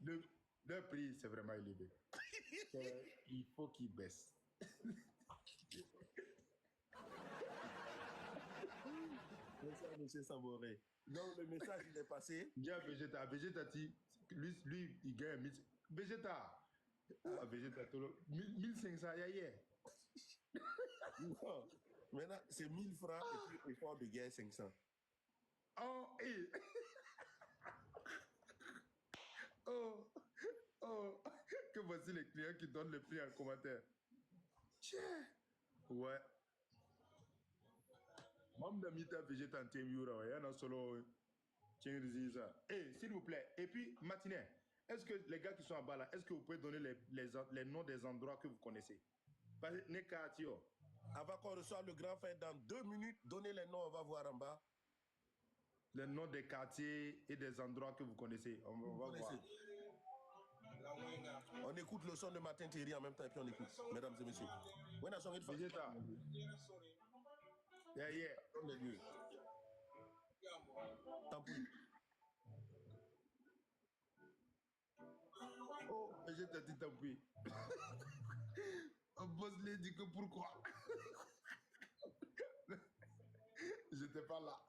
Le, le prix, c'est vraiment élevé. Il faut qu'il baisse. Bonsoir, monsieur Samboré. Donc, le message, il est passé. Bien, Vegeta, lui, il gagne 1000. Vegeta, Vegeta, 1500, hier. Non. Maintenant, c'est 1000 francs et puis effort de guerre 500. Oh, hey. Oh, oh, que voici les clients qui donnent le prix en commentaire. Tiens. Ouais. Même dans Mita Vegeta en Témiura, il y en a solo. Tiens, ça. Hey, s'il vous plaît. Et puis, matinée, est-ce que les gars qui sont en bas là, est-ce que vous pouvez donner les noms des endroits que vous connaissez? Avant qu'on reçoive le grand frère dans 2 minutes, donnez les noms, on va voir en bas. Les noms des quartiers et des endroits que vous connaissez. On va voir. On écoute le son de Martin Thierry en même temps et puis on écoute, mesdames et messieurs. Vegeta. Yeah, yeah. Donne les lieux. Tant pis. Oh, Vegeta dit tant pis. Un boss lui dit que pourquoi? J'étais pas là.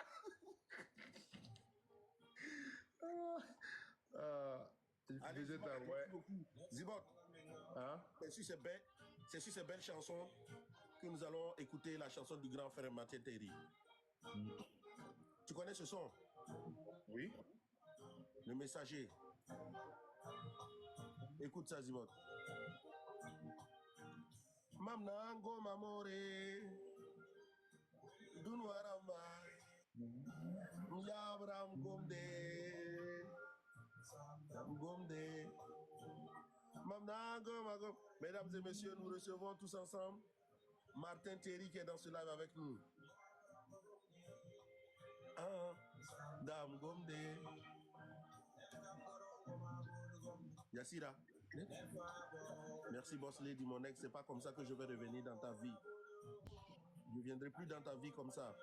Allez, Vegeta, Zibot, ouais. merci beaucoup. Zibot, Hein? c'est sur ces belles chansons que nous allons écouter la chanson du grand frère Martin Thierry. Tu connais ce son? Oui. Le messager. Écoute ça, Zibot. Mamnango mamore Dunwaramba Yabram Gomde Mamnango Magom. Mesdames et messieurs, nous recevons tous ensemble Martin Thierry qui est dans ce live avec nous. Dam Gomde Yassira. Merci Boss Lady, mon ex, c'est pas comme ça que je vais revenir dans ta vie. Je ne viendrai plus dans ta vie comme ça.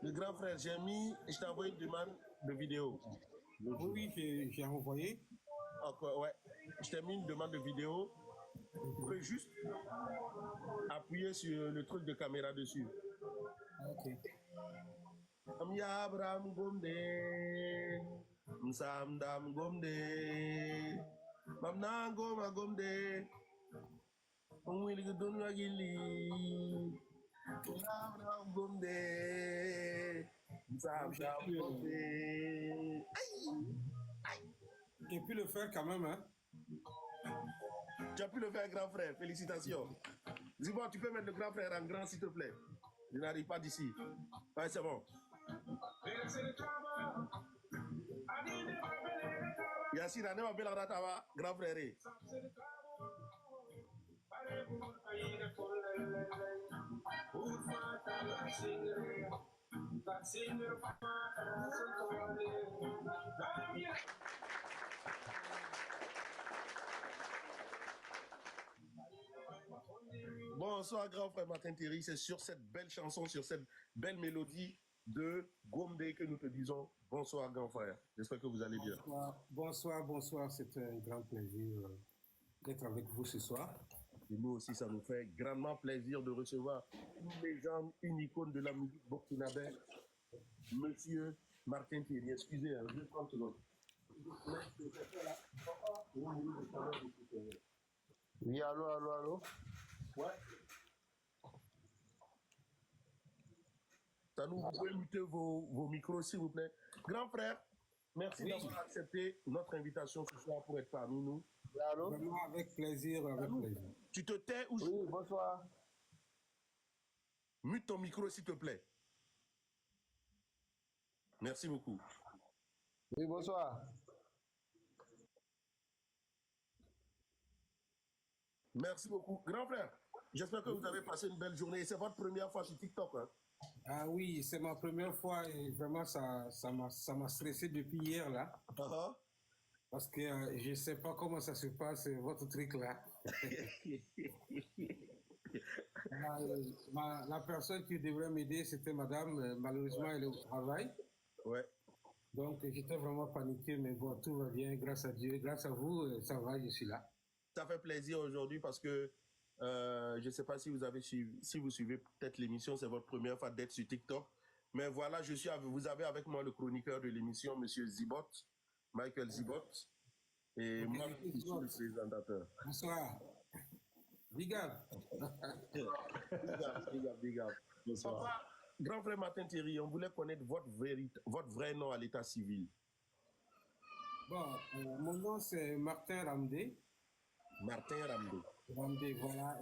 Le grand frère, je t'ai envoyé une demande de vidéo. Oui, j'ai envoyé. Okay, ouais. Je t'ai mis une demande de vidéo. Tu peux juste appuyer sur le truc de caméra dessus. Ok. Abraham Gomde, Msamdam Gomde, Mamnango Magomde, Umwili Dunya Gili, Abraham Gomde, Msamdam Gomde. J'ai pu le faire quand même, hein. Tu as pu le faire, grand frère. Félicitations. Dis-moi, tu peux mettre le grand frère en grand, s'il te plaît. Je n'arrive pas d'ici. Ouais, c'est bon. Yassine, on va appeler la grand frère. Bonsoir grand frère Martin Thierry, c'est sur cette belle chanson, sur cette belle mélodie de Gombe que nous te disons bonsoir grand frère. J'espère que vous allez bien. Bonsoir, c'est un grand plaisir d'être avec vous ce soir. Et nous aussi, ça nous fait grandement plaisir de recevoir une légende, une icône de la musique burkinabé, Monsieur Martin Thierry. Excusez, hein, juste 30 secondes. Oui, allô. Ouais. Ça nous, vous pouvez muter vos micros, s'il vous plaît. Grand frère, merci d'avoir accepté notre invitation ce soir pour être parmi nous. Oui, allô. Vraiment avec plaisir, Tu te tais ou Oui, bonsoir. Mute ton micro, s'il te plaît. Merci beaucoup. Oui, bonsoir. Merci beaucoup. Grand frère, j'espère que vous avez passé une belle journée. C'est votre première fois sur TikTok, hein? Ah oui, c'est ma première fois et vraiment ça m'a stressé depuis hier là. Parce que je ne sais pas comment ça se passe, votre truc là. La personne qui devrait m'aider, c'était madame. Malheureusement, elle est au travail. Ouais. Donc, j'étais vraiment paniqué, mais bon, tout va bien, grâce à Dieu. Grâce à vous, ça va, je suis là. Ça fait plaisir aujourd'hui parce que je ne sais pas si vous avez suivi, si vous suivez peut-être l'émission, c'est votre première fois d'être sur TikTok. Mais voilà, vous avez avec moi le chroniqueur de l'émission, Monsieur Zibot, Michael Zibot. Et Ok, moi, monsieur je suis le Zibot. présentateur. Bonsoir. Big up. Big up, big up, big up. Bonsoir. Papa, grand frère Martin Thierry, on voulait connaître votre vrai nom à l'état civil. Bon, mon nom c'est Martin Ramdé. Martin Ramdé. Ramdé, voilà.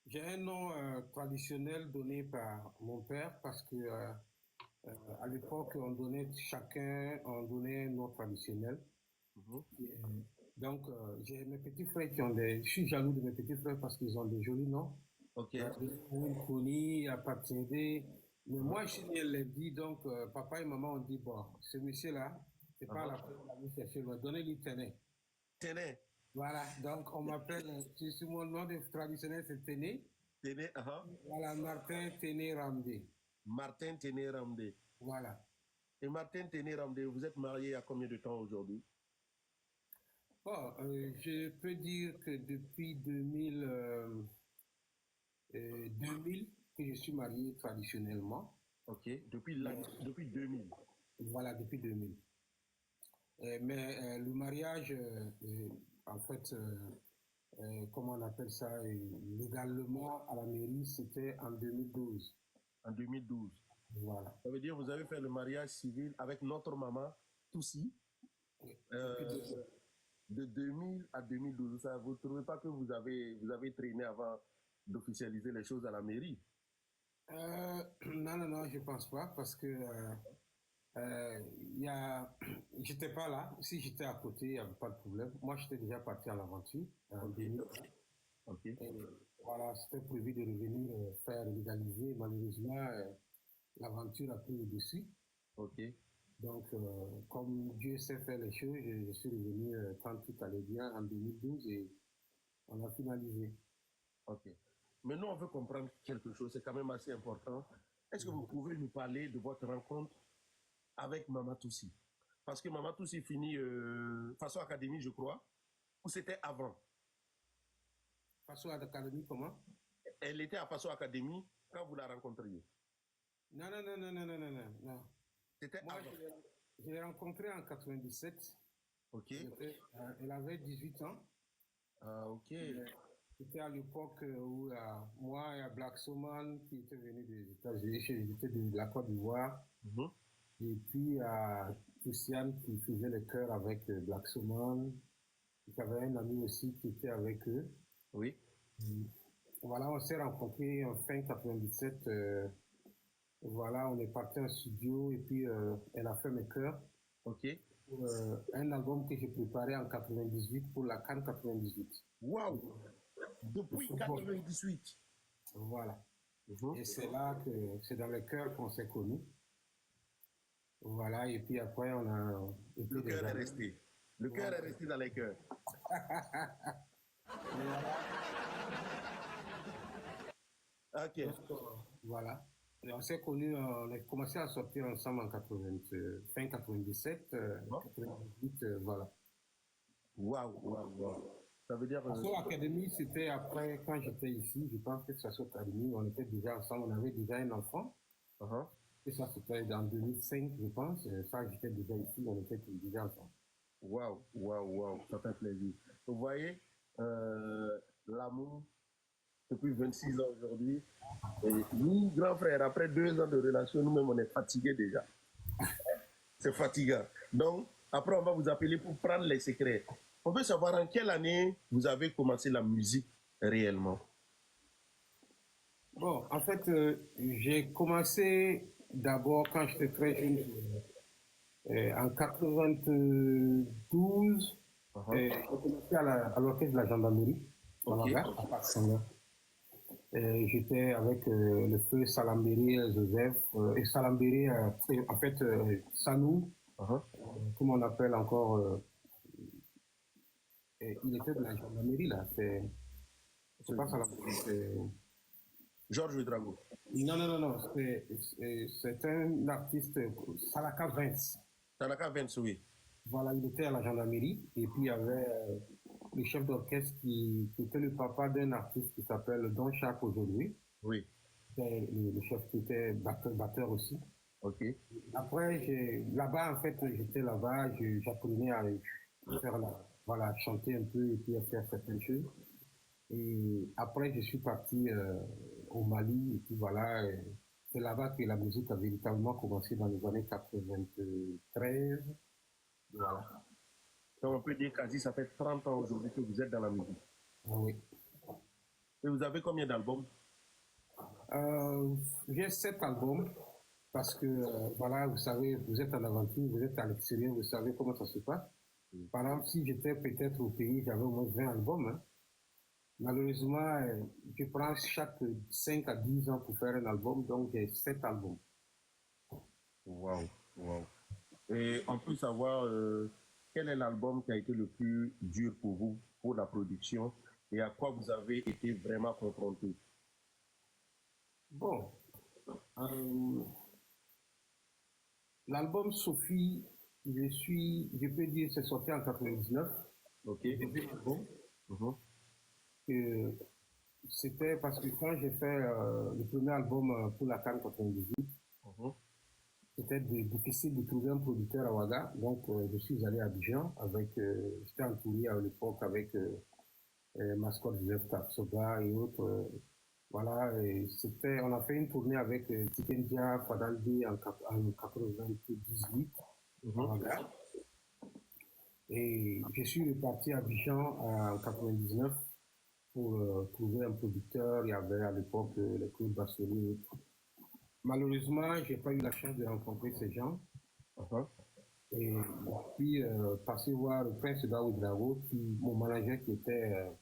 J'ai un nom traditionnel donné par mon père parce que à l'époque, on donnait on donnait un nom traditionnel. Donc, j'ai mes petits frères je suis jaloux de mes petits frères parce qu'ils ont des jolis noms. Ok. Koni, Apatinde. Mais moi, je suis né lundi, donc papa et maman ont dit, bon, ce monsieur-là, c'est pas la peine d'aller chercher, donnez-lui Téné. Téné. Voilà, donc on m'appelle, sur mon nom traditionnel, c'est Téné. Téné, Voilà, Martin Téné Ramdé. Martin Téné Ramdé. Voilà. Et Martin Téné Ramdé, vous êtes marié il y a combien de temps aujourd'hui? Bon, je peux dire que depuis 2000 que je suis marié traditionnellement. Ok, depuis 2000. Voilà, depuis 2000. Mais le mariage, en fait, comment on appelle ça, légalement à la mairie, c'était en 2012. En 2012. Voilà. Ça veut dire que vous avez fait le mariage civil avec notre maman, Toussi, de 2000 à 2012. Ça, vous ne trouvez pas que vous avez traîné avant d'officialiser les choses à la mairie? Non, je pense pas, parce que j'étais pas là. Si j'étais à côté, il n'y avait pas de problème. Moi, j'étais déjà parti à l'aventure en 2000. Ok. Et voilà, c'était prévu de revenir faire légaliser. Malheureusement, l'aventure a pris le dessus. Ok. Donc, comme Dieu sait faire les choses, je suis revenu quand tout allait bien en 2012 et on a finalisé. Ok. Maintenant, on veut comprendre quelque chose, c'est quand même assez important. Est-ce que vous pouvez nous parler de votre rencontre avec Mama Toussi? Parce que Mama Toussi finit Faso Académie, je crois, ou c'était avant? Faso Académie, comment? Elle était à Faso Académie quand vous la rencontriez? Non. C'était Moi, avant. je l'ai rencontrée en 97. Ok. Elle avait 18 ans. Ah, ok. C'était à l'époque où moi et Black Soman qui était venu des États-Unis, j'étais de la Côte d'Ivoire. Et puis Christiane qui faisait le chœur avec Black Soman. Il y avait un ami aussi qui était avec eux. Oui. Voilà, on s'est rencontrés en fin 97. Voilà, on est parti en studio et puis elle a fait mes chœurs. Ok. Pour, un album que j'ai préparé en 98 pour la Cannes 98. Waouh! Depuis 98. Voilà. Et c'est là que c'est dans le chœur qu'on s'est connus. Voilà, et puis après on a... Le cœur est resté. Le cœur est resté dans les cœurs. Ok. Donc, voilà. Et on s'est connus, on a commencé à sortir ensemble en fin 97, 98, voilà. Waouh. Ça veut dire... Faso Académie, c'était après, quand j'étais ici, je pense que Faso Académie, on était déjà ensemble, on avait déjà un enfant. Et ça, c'était en 2005, je pense. Ça, j'étais déjà ici, on était déjà ensemble. Waouh, ça fait plaisir. Vous voyez, l'amour, depuis 26 ans aujourd'hui, et nous, grands frères, après 2 ans de relation, nous-mêmes, on est fatigués déjà. C'est fatigant. Donc, après, on va vous appeler pour prendre les secrets. On veut savoir en quelle année vous avez commencé la musique réellement. Bon, en fait, j'ai commencé d'abord quand j'étais très jeune, en 92, j'ai commencé à l'orchestre de la gendarmerie, à Pax-Saint-Laurent. J'étais avec le feu Salambéry Joseph, et Salambéry, en fait, Sanou, comment on appelle encore, il était de la gendarmerie, là. C'est pas ça la c'est... Georges Drago. Non. C'est un artiste, Salaka Vince. Tanaka Vince, oui. Voilà, il était à la gendarmerie. Et puis, il y avait le chef d'orchestre qui était le papa d'un artiste qui s'appelle Don Chak aujourd'hui. Oui. C'est le chef qui était batteur aussi. Ok. Après, là-bas, en fait, j'étais là-bas, j'apprenais à faire voilà, chanter un peu et puis à faire certaines choses. Et après, je suis parti au Mali, et puis voilà, c'est là-bas que la musique a véritablement commencé dans les années 93. Voilà. Donc on peut dire quasi ça fait 30 ans aujourd'hui que vous êtes dans la musique. Oui. Et vous avez combien d'albums? J'ai 7 albums, parce que, voilà, vous savez, vous êtes en aventure, vous êtes à l'extérieur, vous savez comment ça se passe. Par exemple, si j'étais peut-être au pays, j'avais au moins 20 albums. Hein. Malheureusement, je prends chaque 5 à 10 ans pour faire un album, donc j'ai 7 albums. Waouh, waouh. Et on peut savoir quel est l'album qui a été le plus dur pour vous, pour la production, et à quoi vous avez été vraiment confronté? Bon, l'album Sophie, je peux dire, c'est sorti en 99. Ok. Bon, c'était parce que quand j'ai fait le premier album pour la CAN 98, c'était difficile de trouver un producteur à Ouaga. Donc, je suis allé à Abidjan j'étais entouré à l'époque avec Mascotte Joseph Tapsoba et autres. Voilà, on a fait une tournée avec Tikendia Fadaldi en 98 à Ouaga. Et je suis reparti à Abidjan en 99 pour trouver un producteur. Il y avait à l'époque le Claude Bassoli. Malheureusement, je n'ai pas eu la chance de rencontrer ces gens. Et puis, passer voir le prince Daoud Drago, mon manager qui était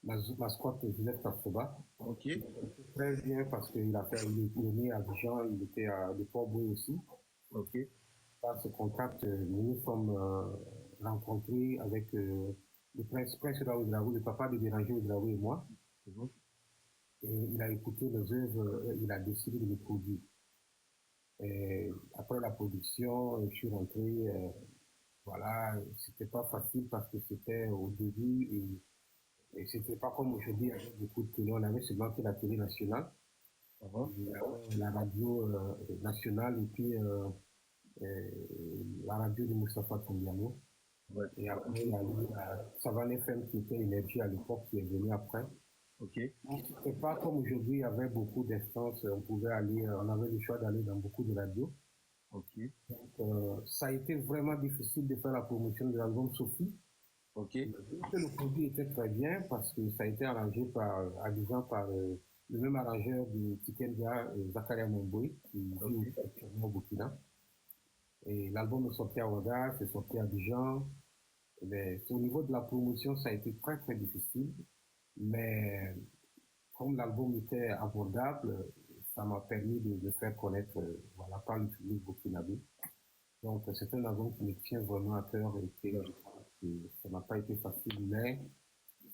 mascotte Joseph Tapsoba. Ok. Très bien parce qu'il il est né à Abidjan, il était à Port-Boué aussi. Ok. Par ce contact, nous nous sommes rencontrés avec le prince Daoud Drago, le papa de Béranger Drago et moi. Et il a écouté les œuvres, il a décidé de les produire. Et après la production, je suis rentré, voilà, c'était pas facile parce que c'était au début et c'était pas comme aujourd'hui avec beaucoup de télé, on avait seulement que la télé nationale, la radio nationale et puis la radio de Moustapha Kambiano. Et après, il y a eu Savane FM qui était Énergie à l'époque qui est venu après. Ok. C'était pas comme aujourd'hui, il y avait beaucoup d'instances, on avait le choix d'aller dans beaucoup de radios. Ok. Donc, ça a été vraiment difficile de faire la promotion de l'album Sophie. Ok. Le produit était très bien parce que ça a été arrangé par le même arrangeur de Tikendia, Zakaria Momboy, qui vit actuellement au Burkina. Et l'album est sorti à Ouaga, c'est sorti à Abidjan. Au niveau de la promotion, ça a été très très difficile. Mais comme l'album était abordable, ça m'a permis de le faire connaître voilà, par le public burkinabé. Donc c'est un album qui me tient vraiment à cœur et ça n'a pas été facile, mais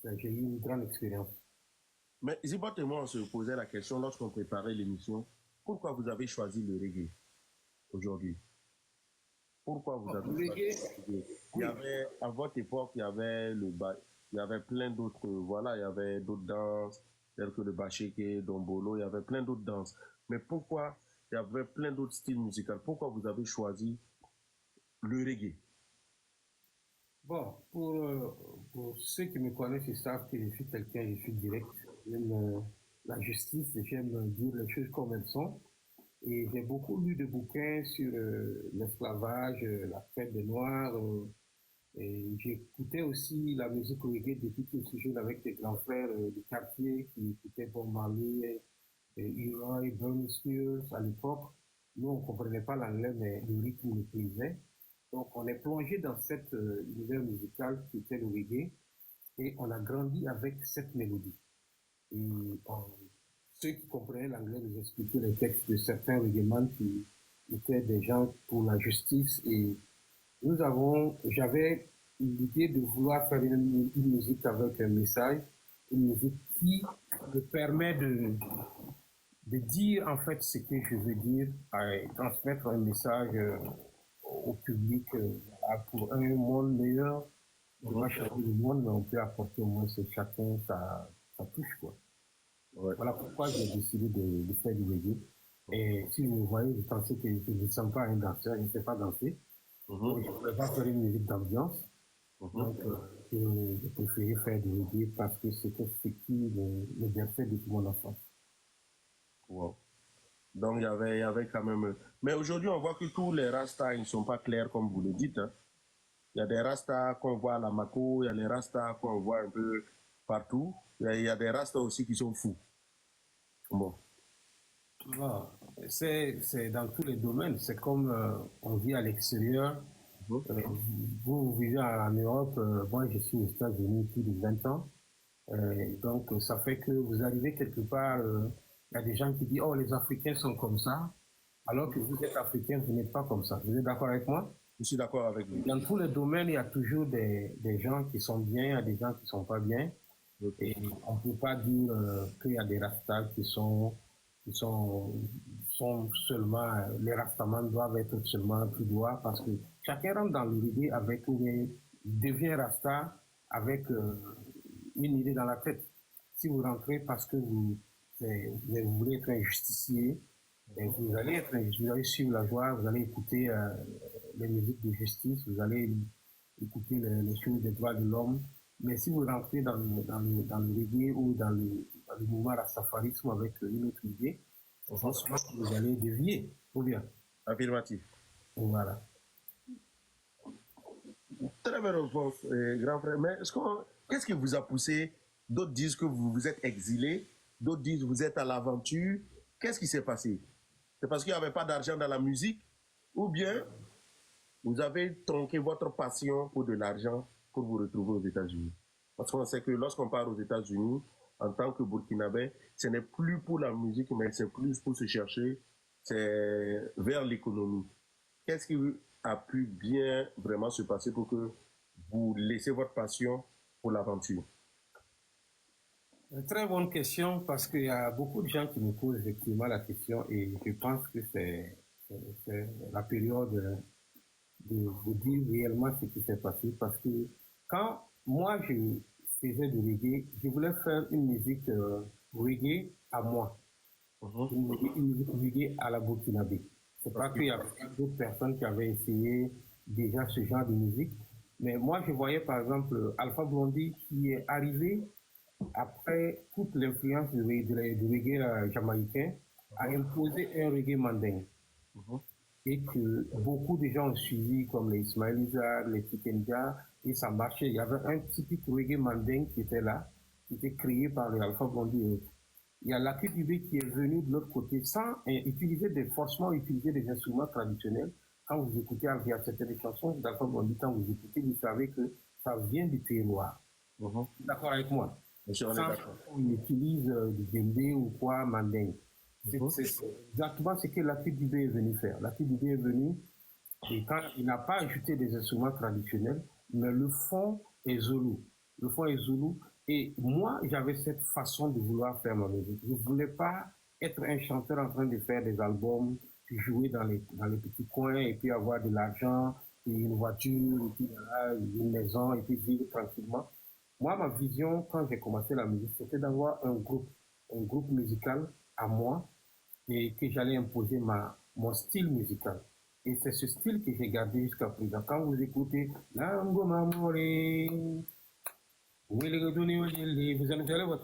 j'ai eu une grande expérience. Mais Zimbot et moi, on se posait la question lorsqu'on préparait l'émission, pourquoi vous avez choisi le reggae aujourd'hui? Pourquoi vous avez choisi le reggae? Il y avait, à votre époque, il y avait plein d'autres, voilà, il y avait d'autres danses, telles que le bacheke, dombolo, il y avait plein d'autres danses. Mais pourquoi il y avait plein d'autres styles musicaux? Pourquoi vous avez choisi le reggae? Bon, pour ceux qui me connaissent, ils savent que je suis quelqu'un, je suis direct. J'aime la justice, j'aime dire les choses comme elles sont. Et j'ai beaucoup lu de bouquins sur l'esclavage, la traite des Noirs. Et j'écoutais aussi la musique reggae depuis que je suis jeune avec des grands frères du quartier qui écoutaient Bob Marley, Eroy, Bernie Spears à l'époque. Nous, on ne comprenait pas l'anglais, mais le rythme nous plaisait. Donc, on est plongé dans cet univers musical qui était le reggae et on a grandi avec cette mélodie. Et ceux qui comprenaient l'anglais nous expliquaient les textes de certains reggaeman qui étaient des gens pour la justice. Et j'avais l'idée de vouloir faire une musique avec un message, une musique qui me permet de dire en fait ce que je veux dire, transmettre un message au public pour un monde meilleur. On ne peut pas changer le monde, mais on peut apporter au moins chacun sa touche, quoi. Ouais. Voilà pourquoi j'ai décidé de faire du reggae. Et si vous me voyez, je pensais que je ne sens pas un danseur, je ne sais pas danser. Donc, je ne pouvais pas faire une musique d'ambiance. Donc, j'ai préféré faire du reggae parce que c'était ce qui me berçait depuis mon enfance. Wow. Donc, il y avait quand même... Mais aujourd'hui, on voit que tous les rastas, ils ne sont pas clairs, comme vous le dites. Hein. Il y a des rastas qu'on voit à la Mako, il y a des rastas qu'on voit un peu partout. Il y a des rastas aussi qui sont fous. Bon. Non, c'est dans tous les domaines. C'est comme on vit à l'extérieur. Vous vivez en Europe, moi je suis aux États-Unis depuis 20 ans. Donc ça fait que vous arrivez quelque part, il y a des gens qui disent oh les Africains sont comme ça, alors que vous êtes Africain, vous n'êtes pas comme ça. Vous êtes d'accord avec moi? Je suis d'accord avec vous. Dans tous les domaines, il y a toujours des gens qui sont bien, il y a des gens qui ne sont pas bien. Et on ne peut pas dire qu'il y a des rastas qui sont seulement, les rastamans doivent être seulement tout droit parce que chacun rentre dans l'idée avec, il devient rasta avec une idée dans la tête. Si vous rentrez parce que vous voulez être un justicier, vous allez suivre la joie, vous allez écouter les musiques de justice, vous allez écouter les choses des droits de l'homme. Mais si vous rentrez dans le reggae ou dans le mouvement rastafarisme avec une autre idée, c'est forcément que vous allez dévier, ou bien? Affirmatif. Voilà. Très belle réponse, grand frère. Mais qu'est-ce qui vous a poussé? D'autres disent que vous vous êtes exilé, d'autres disent que vous êtes à l'aventure. Qu'est-ce qui s'est passé? C'est parce qu'il n'y avait pas d'argent dans la musique? Ou bien vous avez tronqué votre passion pour de l'argent pour vous retrouver aux États-Unis? Parce qu'on sait que lorsqu'on part aux États-Unis, en tant que Burkinabé, ce n'est plus pour la musique, mais c'est plus pour se chercher, c'est vers l'économie. Qu'est-ce qui a pu bien vraiment se passer pour que vous laissiez votre passion pour l'aventure? Une très bonne question parce qu'il y a beaucoup de gens qui me posent effectivement la question et je pense que c'est la période de dire réellement ce qui s'est passé parce que quand moi je faisais du reggae, je voulais faire une musique reggae à moi, une musique reggae à la Burkinabé. C'est pas qu'il y avait d'autres personnes qui avaient essayé déjà ce genre de musique, mais moi je voyais par exemple Alpha Blondy qui est arrivé après toute l'influence du reggae jamaïcain a imposé un reggae mandingue. Et que beaucoup de gens ont suivi, comme les Ismaël Izard, les Tikenja, et ça marchait. Il y avait un typique reggae mandingue qui était là, qui était créé par les Alpha Blondy et autres. Il y a la QTB qui est venu de l'autre côté sans forcément utiliser des instruments traditionnels. Quand vous écoutez certaines chansons d'Alpha Blondy, quand vous écoutez, vous savez que ça vient du terroir. D'accord avec moi? On utilise du djembé ou quoi, mandingue. C'est exactement ce que la QDB est venue faire. La QDB est venue et quand il n'a pas ajouté des instruments traditionnels, mais le fond est zoulou. Le fond est zoulou. Et moi, j'avais cette façon de vouloir faire ma musique. Je ne voulais pas être un chanteur en train de faire des albums, puis jouer dans les petits coins et puis avoir de l'argent, et une voiture, et puis une maison, et puis vivre tranquillement. Moi, ma vision, quand j'ai commencé la musique, c'était d'avoir un groupe musical à moi et que j'allais imposer mon style musical. Et c'est ce style que j'ai gardé jusqu'à présent. Quand vous écoutez Lango Mamore, vous allez voir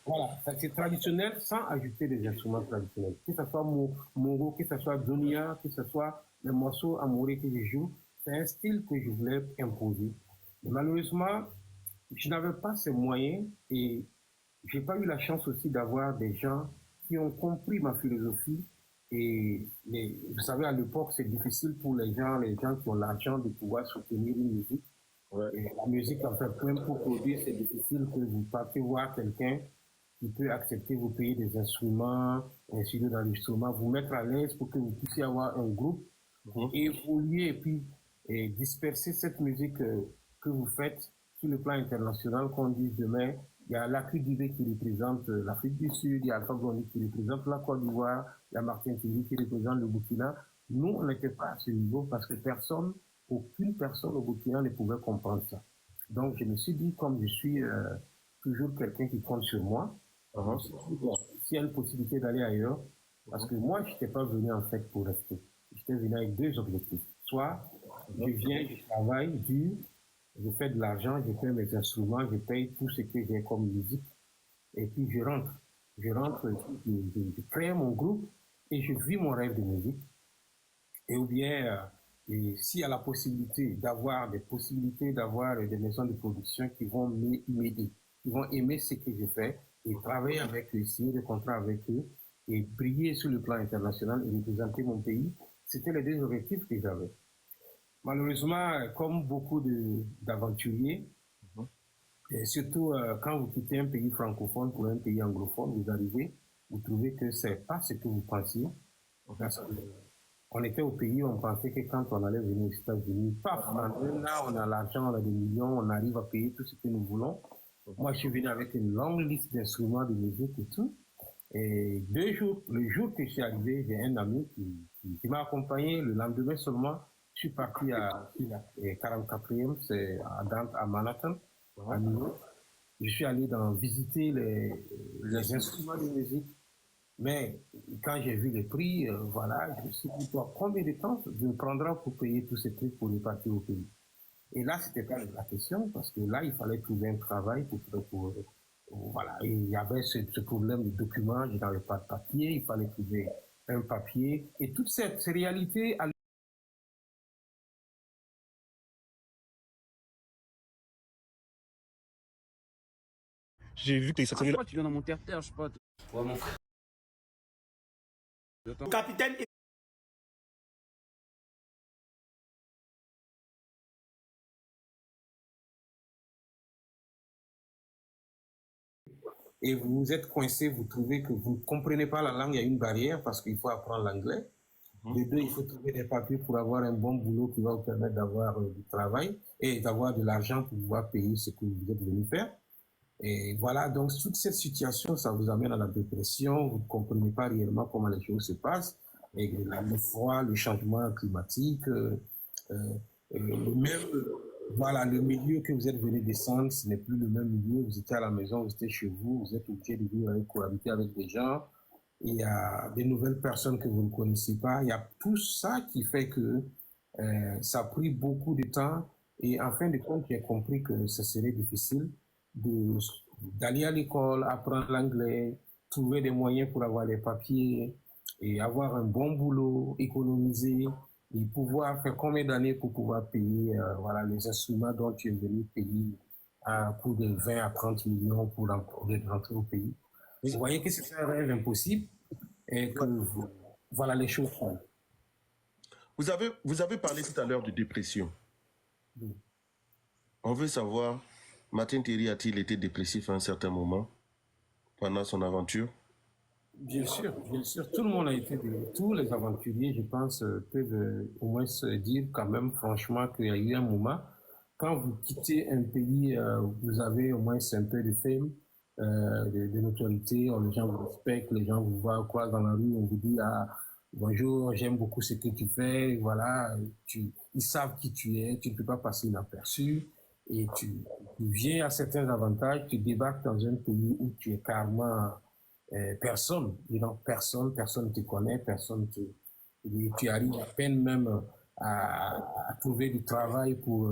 voilà, c'est traditionnel sans ajouter des instruments traditionnels. Que ce soit Mongo, que ce soit Dunia, que ce soit les morceaux amoureux que je joue, c'est un style que je voulais imposer. Mais malheureusement, je n'avais pas ces moyens et j'ai pas eu la chance aussi d'avoir des gens qui ont compris ma philosophie. Et vous savez, à l'époque, c'est difficile pour les gens qui ont l'argent de pouvoir soutenir une musique. Et la musique, en fait, même pour produire, c'est difficile que vous partez voir quelqu'un qui peut accepter vous payer des instruments, un studio d'enregistrement, vous mettre à l'aise pour que vous puissiez avoir un groupe, évoluer et puis disperser cette musique que vous faites sur le plan international, qu'on dise demain, il y a l'AQDB qui représente l'Afrique du Sud, il y a Alpha Blondy qui représente la Côte d'Ivoire, il y a Martin Thierry qui représente le Burkina. Nous, on n'était pas à ce niveau parce que aucune personne au Burkina ne pouvait comprendre ça. Donc, je me suis dit, comme je suis toujours quelqu'un qui compte sur moi, s'il y a une possibilité d'aller ailleurs, parce que moi, je n'étais pas venu en fait pour rester. J'étais venu avec deux objectifs. Soit, je viens, je travaille dur, je fais de l'argent, je paye mes instruments, je paye tout ce que j'ai comme musique, et puis je rentre. Je crée mon groupe et je vis mon rêve de musique. Et ou bien, s'il y a la possibilité d'avoir des maisons de production qui vont m'aider, qui vont aimer ce que je fais et travailler avec eux, signer des contrats avec eux et briller sur le plan international et représenter mon pays, c'était les deux objectifs que j'avais. Malheureusement, comme beaucoup d'aventuriers, et surtout quand vous quittez un pays francophone pour un pays anglophone, vous arrivez, vous trouvez que c'est pas ce que vous pensiez. On était au pays, on pensait que quand on allait venir aux États-Unis, paf, là, on a l'argent, on a des millions, on arrive à payer tout ce que nous voulons. Moi, je suis venu avec une longue liste d'instruments de musique et tout. Et le jour que je suis arrivé, j'ai un ami qui m'a accompagné. Le lendemain seulement, je suis parti à la 44e, c'est à Manhattan, à New York. Je suis allé visiter les instruments de musique. Mais quand j'ai vu les prix, voilà, je me suis dit, combien de temps je me prendrai pour payer tous ces trucs pour repartir au pays? Et là, c'était pas la question, parce que là, il fallait trouver un travail voilà. Et il y avait ce problème de documents, je n'avais pas de papier, il fallait trouver un papier. Et toute cette réalité... J'ai vu que t'es sorti là. Tu viens dans mon terre-terre, je sais pas. Ouais, mon frère. Capitaine. Et vous êtes coincé, vous trouvez que vous ne comprenez pas la langue, il y a une barrière parce qu'il faut apprendre l'anglais. De deux, il faut trouver des papiers pour avoir un bon boulot qui va vous permettre d'avoir du travail et d'avoir de l'argent pour pouvoir payer ce que vous êtes venu faire. Et voilà, donc toute cette situation, ça vous amène à la dépression, vous ne comprenez pas réellement comment les choses se passent, et le froid, le changement climatique, voilà, le milieu que vous êtes venu descendre, ce n'est plus le même milieu, vous étiez à la maison, vous étiez chez vous, vous êtes obligé de vivre avec, cohabiter avec des gens, il y a des nouvelles personnes que vous ne connaissez pas, il y a tout ça qui fait que ça a pris beaucoup de temps, et en fin de compte, j'ai compris que ce serait difficile d'aller à l'école, apprendre l'anglais, trouver des moyens pour avoir les papiers et avoir un bon boulot, économiser et pouvoir faire combien d'années pour pouvoir payer voilà, les instruments dont tu es venu payer à coût de 20 à 30 millions pour rentrer au pays. Vous voyez que c'est un rêve impossible et que voilà les choses font. Vous avez parlé tout à l'heure de dépression. Oui. On veut savoir, Martin Thierry a-t-il été dépressif à un certain moment pendant son aventure? Bien sûr, tout le monde a été, tous les aventuriers, je pense, peuvent au moins se dire quand même franchement qu'il y a eu un moment, quand vous quittez un pays, vous avez au moins un peu de fame, de notoriété, les gens vous respectent, les gens vous voient quoi dans la rue, on vous dit ah, bonjour, j'aime beaucoup ce que tu fais, voilà, ils savent qui tu es, tu ne peux pas passer inaperçu, et tu viens à certains avantages, tu débarques dans un pays où tu es carrément personne ne te connaît, tu arrives à peine même à trouver du travail pour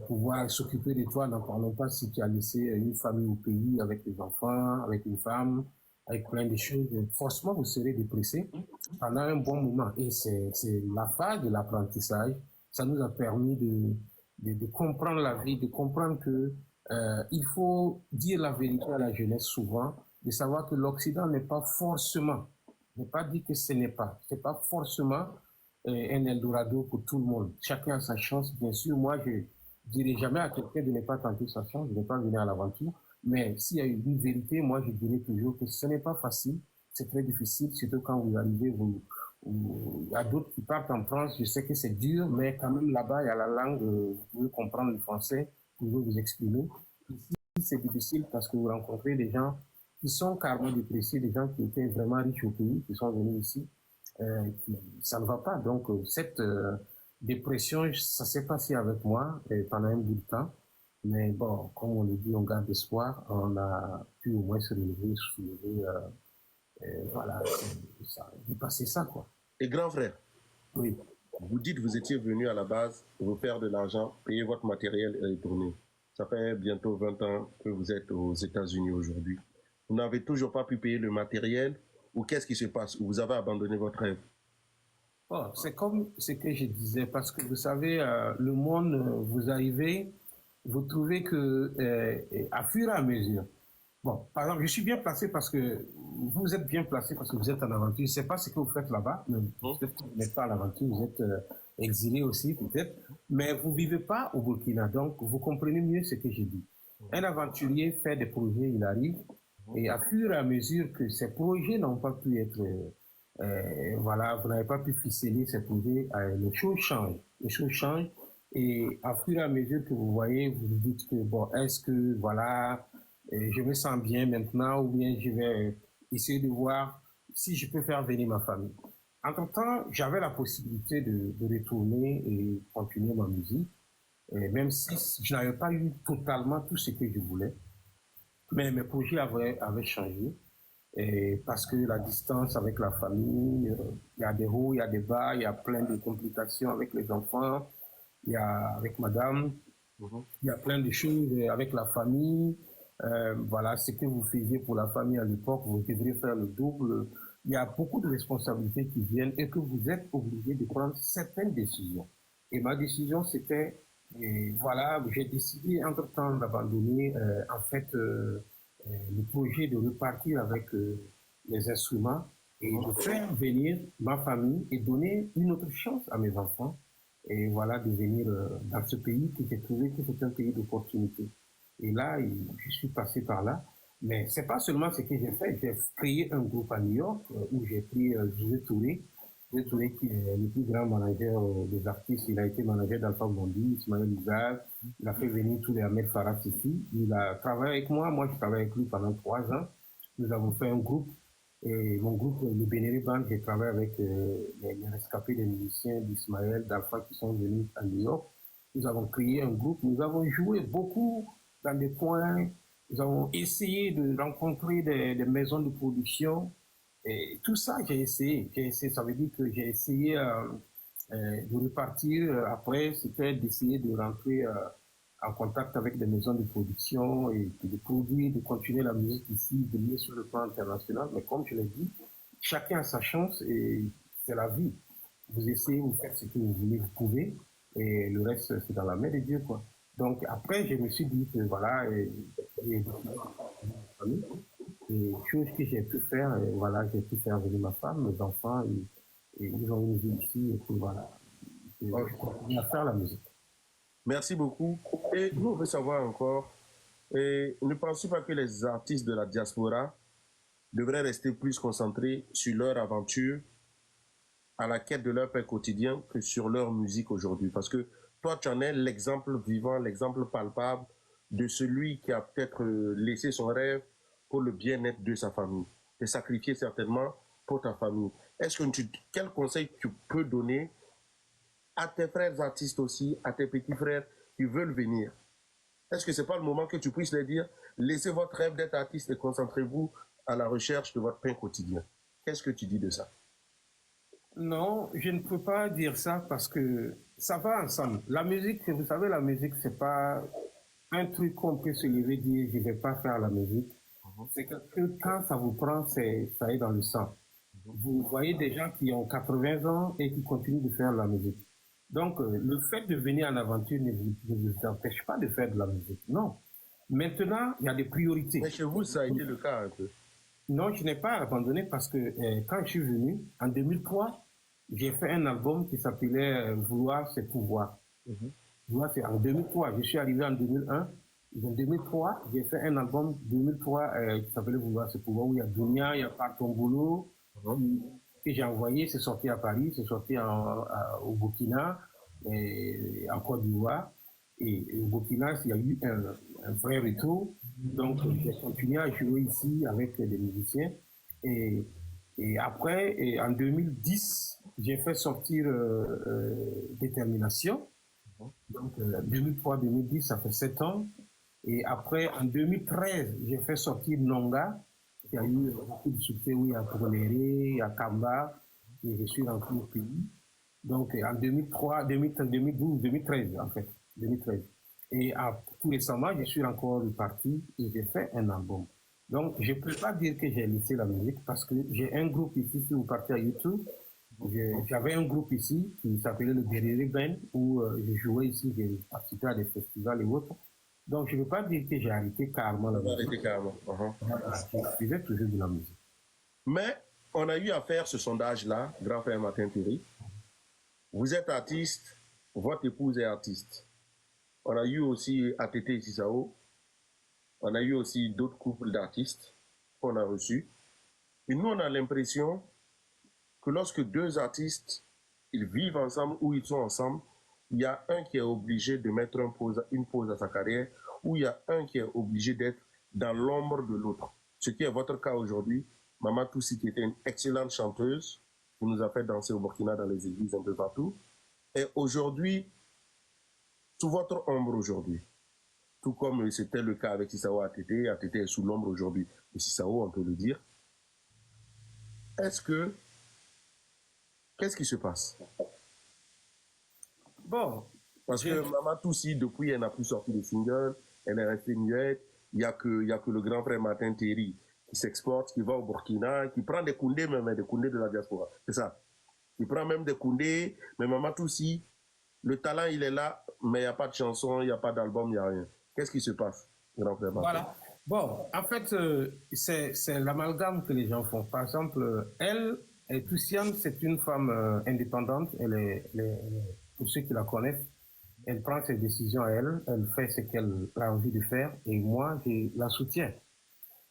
pouvoir s'occuper de toi, n'en parlons pas si tu as laissé une famille au pays avec des enfants, avec une femme, avec plein de choses, forcément vous serez dépressé pendant un bon moment. Et c'est la phase de l'apprentissage, ça nous a permis de comprendre la vie, de comprendre que il faut dire la vérité à la jeunesse souvent, de savoir que l'Occident n'est pas forcément, je n'ai pas dit que ce n'est pas, c'est pas forcément un Eldorado pour tout le monde. Chacun a sa chance, bien sûr. Moi, je dirais jamais à quelqu'un de ne pas tenter sa chance, de ne pas venir à l'aventure. Mais s'il y a une vérité, moi, je dirais toujours que ce n'est pas facile, c'est très difficile, surtout quand vous arrivez, il y a d'autres qui partent en France, je sais que c'est dur, mais quand même là-bas, il y a la langue, vous pouvez comprendre le français, vous pouvez vous exprimer. Ici, c'est difficile parce que vous rencontrez des gens qui sont carrément dépressés, des gens qui étaient vraiment riches au pays, qui sont venus ici, ça ne va pas. Donc, cette dépression, ça s'est passé avec moi pendant un bout de temps. Mais bon, comme on le dit, on garde espoir. On a pu au moins se relever, se soulever. Voilà, dépasser ça, quoi. Et grand frère, Oui. vous dites que vous étiez venu à la base vous faire de l'argent, payer votre matériel et retourner. Ça fait bientôt 20 ans que vous êtes aux États-Unis aujourd'hui. Vous n'avez toujours pas pu payer le matériel ou qu'est-ce qui se passe? Ou vous avez abandonné votre rêve? Oh, c'est comme ce que je disais, parce que vous savez, le monde, vous arrivez, vous trouvez que, à fur et à mesure, bon, par exemple, je suis bien placé parce que vous êtes bien placé parce que vous êtes en aventure. Je ne sais pas ce que vous faites là-bas, mais peut-être que vous n'êtes pas en aventure, vous êtes exilé aussi peut-être, mais vous ne vivez pas au Burkina, donc vous comprenez mieux ce que je dis. Un aventurier fait des projets, il arrive, et à fur et à mesure que ces projets n'ont pas pu être, voilà, vous n'avez pas pu ficeler ces projets, les choses changent. Les choses changent, et à fur et à mesure que vous voyez, vous vous dites que, bon, est-ce que, voilà, je me sens bien maintenant ou bien je vais essayer de voir si je peux faire venir ma famille. Entre-temps, j'avais la possibilité de retourner et continuer ma musique, même si je n'avais pas eu totalement tout ce que je voulais. Mais mes projets avaient changé parce que la distance avec la famille, il y a des hauts, il y a des bas, il y a plein de complications avec les enfants, il y a avec madame, il y a plein de choses avec la famille. Voilà, ce que vous faisiez pour la famille à l'époque, vous devriez faire le double. Il y a beaucoup de responsabilités qui viennent et que vous êtes obligé de prendre certaines décisions. Et ma décision, c'était, voilà, j'ai décidé entre-temps d'abandonner en fait le projet de repartir avec les instruments et de faire venir ma famille et donner une autre chance à mes enfants. Et voilà, de venir dans ce pays que j'ai trouvé que c'est un pays d'opportunité. Et là, je suis passé par là. Mais c'est pas seulement ce que j'ai fait. J'ai créé un groupe à New York où j'ai pris José Touré. José Touré qui est le plus grand manager des artistes. Il a été manager d'Alpha Blondy, Ismaël Izal. Il a fait venir tous les Ahmed Farah ici. Il a travaillé avec moi. Moi, je travaillé avec lui pendant 3 ans. Nous avons fait un groupe. Et mon groupe, le Bénéri Band, j'ai travaillé avec les rescapés des musiciens d'Ismaël, d'Alpha qui sont venus à New York. Nous avons créé un groupe. Nous avons joué beaucoup dans des coins. Nous avons essayé de rencontrer des maisons de production. Et tout ça, j'ai essayé. Ça veut dire que j'ai essayé de repartir. Après, c'était d'essayer de rentrer en contact avec des maisons de production et de produire, de continuer la musique ici, de mieux sur le plan international. Mais comme je l'ai dit, chacun a sa chance et c'est la vie. Vous essayez, vous faites ce que vous voulez, vous pouvez. Et le reste, c'est dans la main de Dieu, quoi. Donc après, je me suis dit que voilà, et choses que j'ai pu faire, et voilà, j'ai pu faire venir ma femme, mes enfants, et ils ont une vie ici, et puis voilà. Et je continue à faire la musique. Merci beaucoup. Et nous, on veut savoir encore, et ne pensez pas que les artistes de la diaspora devraient rester plus concentrés sur leur aventure, à la quête de leur pain quotidien, que sur leur musique aujourd'hui? Parce que toi, tu en es l'exemple vivant, l'exemple palpable de celui qui a peut-être laissé son rêve pour le bien-être de sa famille, et sacrifié certainement pour ta famille. Est-ce que quel conseil tu peux donner à tes frères artistes aussi, à tes petits frères qui veulent venir? Est-ce que ce n'est pas le moment que tu puisses leur dire, laissez votre rêve d'être artiste et concentrez-vous à la recherche de votre pain quotidien? Qu'est-ce que tu dis de ça? Non, je ne peux pas dire ça parce que ça va ensemble. La musique, vous savez, la musique, c'est pas un truc qu'on peut se lever et dire je vais pas faire la musique. C'est que quand ça vous prend, ça est dans le sang. Vous voyez des gens qui ont 80 ans et qui continuent de faire la musique. Donc, le fait de venir en aventure ne vous empêche pas de faire de la musique. Non. Maintenant, il y a des priorités. Mais chez vous, ça a été le cas un peu. Non, je n'ai pas abandonné parce que quand je suis venu, en 2003, j'ai fait un album qui s'appelait Vouloir, c'est pouvoir. Vouloir, c'est en 2003. Je suis arrivé en 2001. En 2003, j'ai fait un album 2003 qui s'appelait Vouloir se pouvoir, où il y a Dunia, il y a Parton Boulot, que j'ai envoyé, c'est sorti à Paris, c'est sorti au Burkina, et en Côte d'Ivoire. Et au Burkina, il y a eu un vrai retour. Donc, j'ai continué à jouer ici avec des musiciens. Et après, en 2010, j'ai fait sortir Détermination. Donc, 2003-2010, ça fait 7 ans. Et après, en 2013, j'ai fait sortir Nonga, qui a eu beaucoup de succès, oui, à Tourléré, à Kamba, et je suis rentré au pays. Donc, en 2003, 2012, 2013, en fait, 2013. Et tout récemment, je suis encore reparti et j'ai fait un album. Donc, je ne peux pas dire que j'ai laissé la musique parce que j'ai un groupe ici, si vous partez à YouTube, j'avais un groupe ici qui s'appelait le Guerrier Band où je jouais ici, j'ai participé à des festivals et autres. Donc, je ne veux pas dire que j'ai arrêté carrément la musique. Arrêté carrément. Je faisais toujours de la musique. Mais on a eu à faire ce sondage-là, Grand Frère Martin Thierry. Vous êtes artiste, votre épouse est artiste. On a eu aussi ATT et Sisao. On a eu aussi d'autres couples d'artistes qu'on a reçus. Et nous, on a l'impression que lorsque deux artistes, ils vivent ensemble ou ils sont ensemble, il y a un qui est obligé de mettre une pause à sa carrière, ou il y a un qui est obligé d'être dans l'ombre de l'autre. Ce qui est votre cas aujourd'hui. Maman Toussi, qui était une excellente chanteuse, qui nous a fait danser au Burkina dans les églises un peu partout, est aujourd'hui sous votre ombre aujourd'hui. Tout comme c'était le cas avec Sisao ATT. ATT est sous l'ombre aujourd'hui de Sisao, on peut le dire. Qu'est-ce qui se passe? Bon. Parce que Maman Toussi, depuis, elle n'a plus sorti de single, elle est restée muette. Il n'y a que le grand frère Martin Thierry qui s'exporte, qui va au Burkina, qui prend des Koundés, même des Koundés de la diaspora. C'est ça. Il prend même des Koundés, mais Maman Toussi, le talent, il est là, mais il n'y a pas de chanson, il n'y a pas d'album, il n'y a rien. Qu'est-ce qui se passe, grand frère Martin? Voilà. Bon, en fait, c'est l'amalgame que les gens font. Par exemple, Toussiane, c'est une femme indépendante. Pour ceux qui la connaissent, elle prend ses décisions à elle fait ce qu'elle a envie de faire et moi, je la soutiens.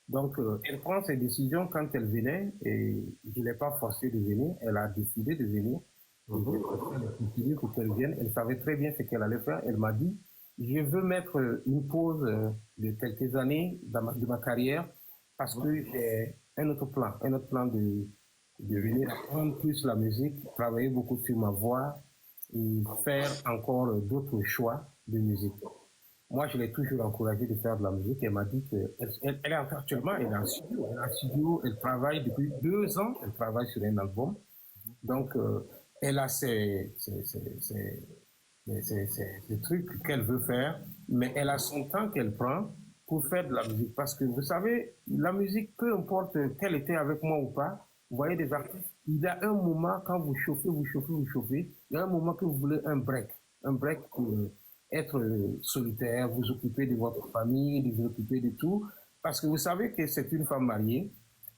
Donc, elle prend ses décisions quand elle venait et je ne l'ai pas forcée de venir. Elle a décidé de venir. Elle pour qu'elle vienne. Elle savait très bien ce qu'elle allait faire. Elle m'a dit, je veux mettre une pause de quelques années de ma carrière parce que j'ai un autre plan de venir apprendre plus la musique, travailler beaucoup sur ma voix et faire encore d'autres choix de musique. Moi, je l'ai toujours encouragée de faire de la musique. Elle m'a dit qu'elle est actuellement elle est en studio. Elle est en studio, elle travaille depuis 2 ans, elle travaille sur un album. Donc, elle a ces trucs qu'elle veut faire, mais elle a son temps qu'elle prend pour faire de la musique. Parce que vous savez, la musique, peu importe qu'elle était avec moi ou pas, vous voyez des artistes, il y a un moment quand vous chauffez, il y a un moment que vous voulez un break pour être solitaire, vous occuper de votre famille, vous occuper de tout. Parce que vous savez que c'est une femme mariée,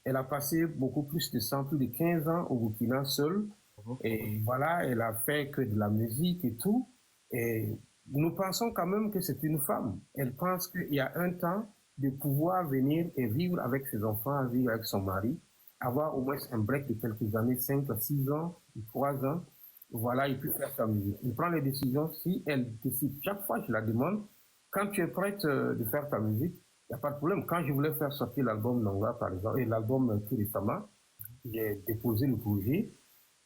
elle a passé beaucoup plus de plus de 15 ans au Burkina seule. Et voilà, elle a fait que de la musique et tout. Et nous pensons quand même que c'est une femme. Elle pense qu'il y a un temps de pouvoir venir et vivre avec ses enfants, vivre avec son mari, avoir au moins un break de quelques années, 5 à 6 ans, 3 ans. Voilà, il peut faire sa musique. Il prend les décisions. Si elle décide, chaque fois je la demande, quand tu es prête de faire ta musique, il n'y a pas de problème. Quand je voulais faire sortir l'album Nonga, par exemple, et l'album tout récemment, j'ai déposé le projet.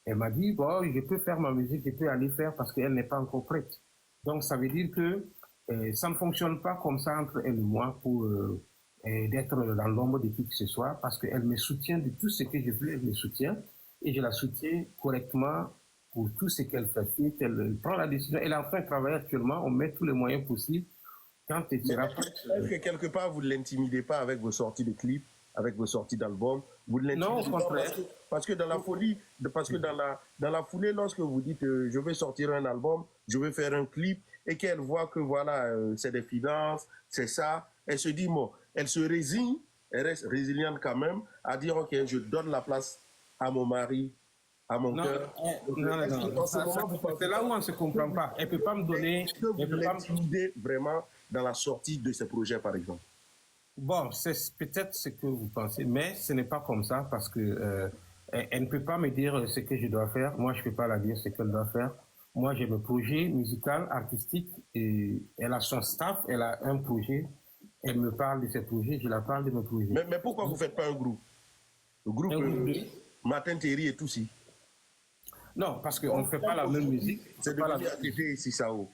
Elle m'a dit, bon, je peux faire ma musique, je peux aller faire parce qu'elle n'est pas encore prête. Donc, ça veut dire que ça ne fonctionne pas comme ça entre elle et moi pour d'être dans l'ombre de qui que ce soit parce qu'elle me soutient de tout ce que je veux, elle me soutient et je la soutiens correctement pour tout ce qu'elle fait. Elle prend la décision, elle est en train de travailler actuellement, on met tous les moyens possibles. Quand elle sera prête. Est-ce que quelque part, vous ne l'intimidez pas avec vos sorties de clips, avec vos sorties d'albums? Vous ne l'intimidez pas? Non, au contraire. Parce que dans la folie, parce que dans la foulée, lorsque vous dites je vais sortir un album, je vais faire un clip, et qu'elle voit que voilà, c'est des finances, c'est ça, elle se dit, bon, elle se résigne, elle reste résiliente quand même, à dire, ok, je donne la place à mon mari, à mon Non, cœur. Donc, non, est-ce que non, en ce moment, vous pensez c'est là où on ne se comprend pas. Elle ne peut pas me donner... est-ce que vous elle peut pas me- l'intimidez vraiment dans la sortie de ces projets, par exemple? Bon, c'est peut-être ce que vous pensez, mais ce n'est pas comme ça parce que elle ne peut pas me dire ce que je dois faire. Moi, je ne peux pas la dire ce qu'elle doit faire. Moi, j'ai mes projets musicaux, artistiques, et elle a son staff, elle a un projet. Elle me parle de ses projets, je la parle de mes projets. Mais pourquoi vous ne faites pas un groupe? Le groupe Un groupe de- Martin Thierry et tout si. Non, parce qu'on ne fait pas la même musique. C'est Pas la- devenu ATT et Sissao.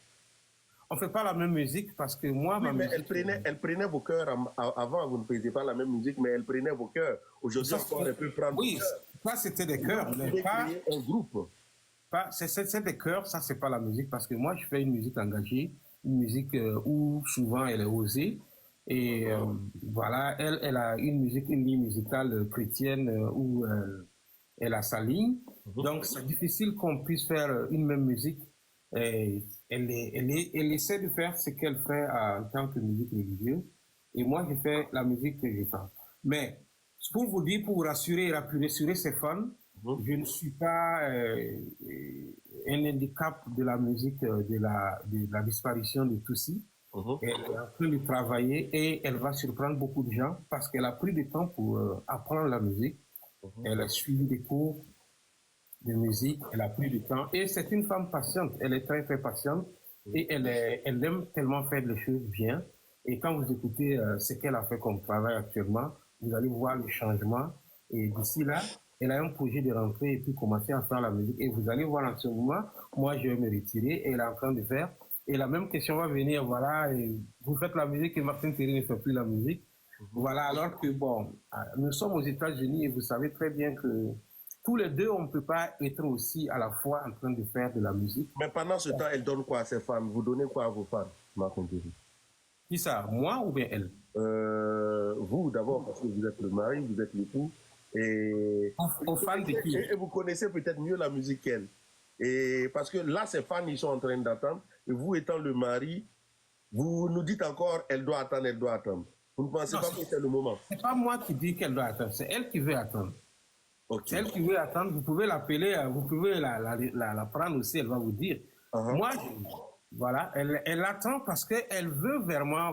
On ne fait pas la même musique parce que moi, Oui, ma mais musique... elle prenait vos cœurs. Avant, vous ne faisiez pas la même musique, mais elle prenait vos cœurs. Aujourd'hui Ça, encore, elle peut prendre oui, vos cœurs. ça c'était des chœurs, Vous mais pouvez pas... créer un groupe. C'est des chœurs, ça c'est pas la musique parce que moi je fais une musique engagée, une musique où souvent elle est osée et voilà, elle a une musique, une ligne musicale chrétienne où elle a sa ligne, donc c'est difficile qu'on puisse faire une même musique. Et elle essaie de faire ce qu'elle fait en tant que musique religieuse et moi je fais la musique que je fais. Mais pour vous dire, pour vous rassurer et rassurer ses fans, je ne suis pas un handicap de la musique, de la disparition de Toussi. Elle est en train de travailler et elle va surprendre beaucoup de gens parce qu'elle a pris du temps pour apprendre la musique. Elle a suivi des cours de musique, elle a pris du temps et c'est une femme patiente. Elle est très très patiente et elle aime tellement faire les choses bien. Et quand vous écoutez ce qu'elle a fait comme travail actuellement, vous allez voir le changement. Et d'ici là, elle a un projet de rentrer et puis commencer à faire la musique. Et vous allez voir en ce moment, moi je vais me retirer et elle est en train de faire. Et la même question va venir, voilà, et vous faites la musique et Martin Thierry ne fait plus la musique. Voilà, alors que bon, nous sommes aux États-Unis et vous savez très bien que tous les deux, on ne peut pas être aussi à la fois en train de faire de la musique. Mais pendant ce temps, elle donne quoi à ses fans? Vous donnez quoi à vos fans, Martin Thierry? Qui ça, moi ou bien elle? Vous d'abord, parce que vous êtes le mari, vous êtes l'époux. Et Aux fans de qui? et vous connaissez peut-être mieux la musique qu'elle. Et parce que là, ses fans, ils sont en train d'attendre. Et vous étant le mari, vous nous dites encore, elle doit attendre, elle doit attendre. Vous ne pensez Non, pas que c'est le moment? C'est pas moi qui dis qu'elle doit attendre, c'est elle qui veut attendre. Ok. C'est elle qui veut attendre, vous pouvez l'appeler, vous pouvez la prendre aussi, elle va vous dire. Moi, voilà, elle attend parce qu'elle veut vraiment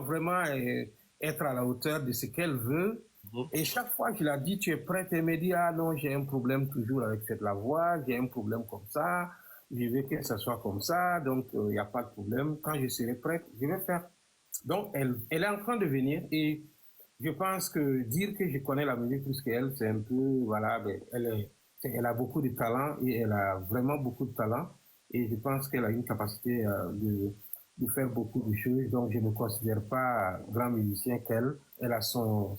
être à la hauteur de ce qu'elle veut. Et chaque fois que je la dis, tu es prête, elle me dit, ah non, j'ai un problème toujours avec la voix, j'ai un problème comme ça, je veux que ça soit comme ça, donc il n'y a pas de problème. Quand je serai prête, je vais faire. Donc, elle est en train de venir et je pense que dire que je connais la musique plus qu'elle, c'est un peu, voilà, ben, elle a beaucoup de talent et elle a vraiment beaucoup de talent. Et je pense qu'elle a une capacité de faire beaucoup de choses. Donc, je ne me considère pas grand musicien qu'elle. Elle a son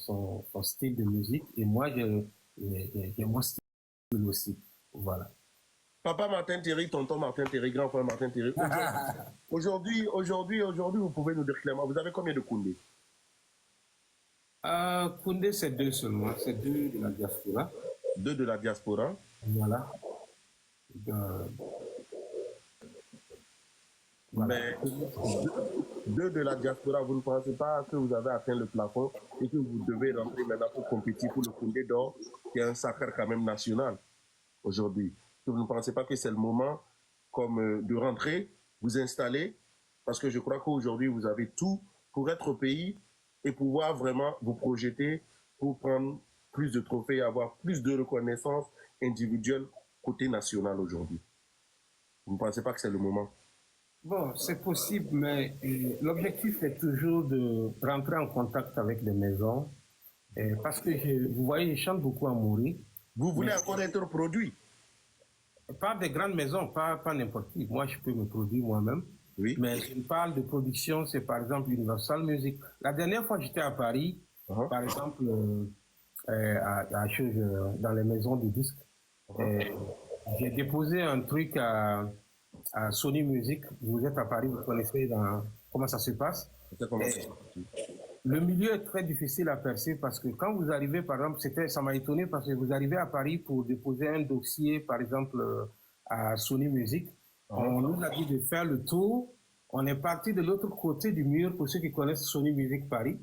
style de musique et moi, j'ai mon style aussi. Voilà. Papa Martin Thierry, tonton Martin Thierry, grand frère Martin Thierry. Aujourd'hui, vous pouvez nous dire clairement, vous avez combien de Koundé? Koundé, c'est 2 seulement. C'est 2 de la diaspora. 2 de la diaspora. Voilà. Mais 2 de la diaspora, vous ne pensez pas que vous avez atteint le plafond et que vous devez rentrer maintenant pour compétir pour le Koundé d'or, qui est un sacre quand même national aujourd'hui? Vous ne pensez pas que c'est le moment comme de rentrer, vous installer, parce que je crois qu'aujourd'hui vous avez tout pour être au pays et pouvoir vraiment vous projeter pour prendre plus de trophées et avoir plus de reconnaissance individuelle côté national aujourd'hui. Vous ne pensez pas que c'est le moment? Bon, c'est possible, mais l'objectif est toujours de rentrer en contact avec les maisons. Parce que, vous voyez, je chante beaucoup à mourir. Vous voulez encore être produit? Pas des grandes maisons, pas n'importe qui. Moi, je peux me produire moi-même. Oui. Mais je parle de production, c'est par exemple Universal Music. La dernière fois, j'étais à Paris, par exemple, dans les maisons de disques. J'ai déposé un truc à Sony Music. Vous êtes à Paris, vous connaissez comment ça se passe. Le milieu est très difficile à percer parce que quand vous arrivez, par exemple, ça m'a étonné parce que vous arrivez à Paris pour déposer un dossier, par exemple, à Sony Music. On nous a dit de faire le tour. On est parti de l'autre côté du mur, pour ceux qui connaissent Sony Music Paris.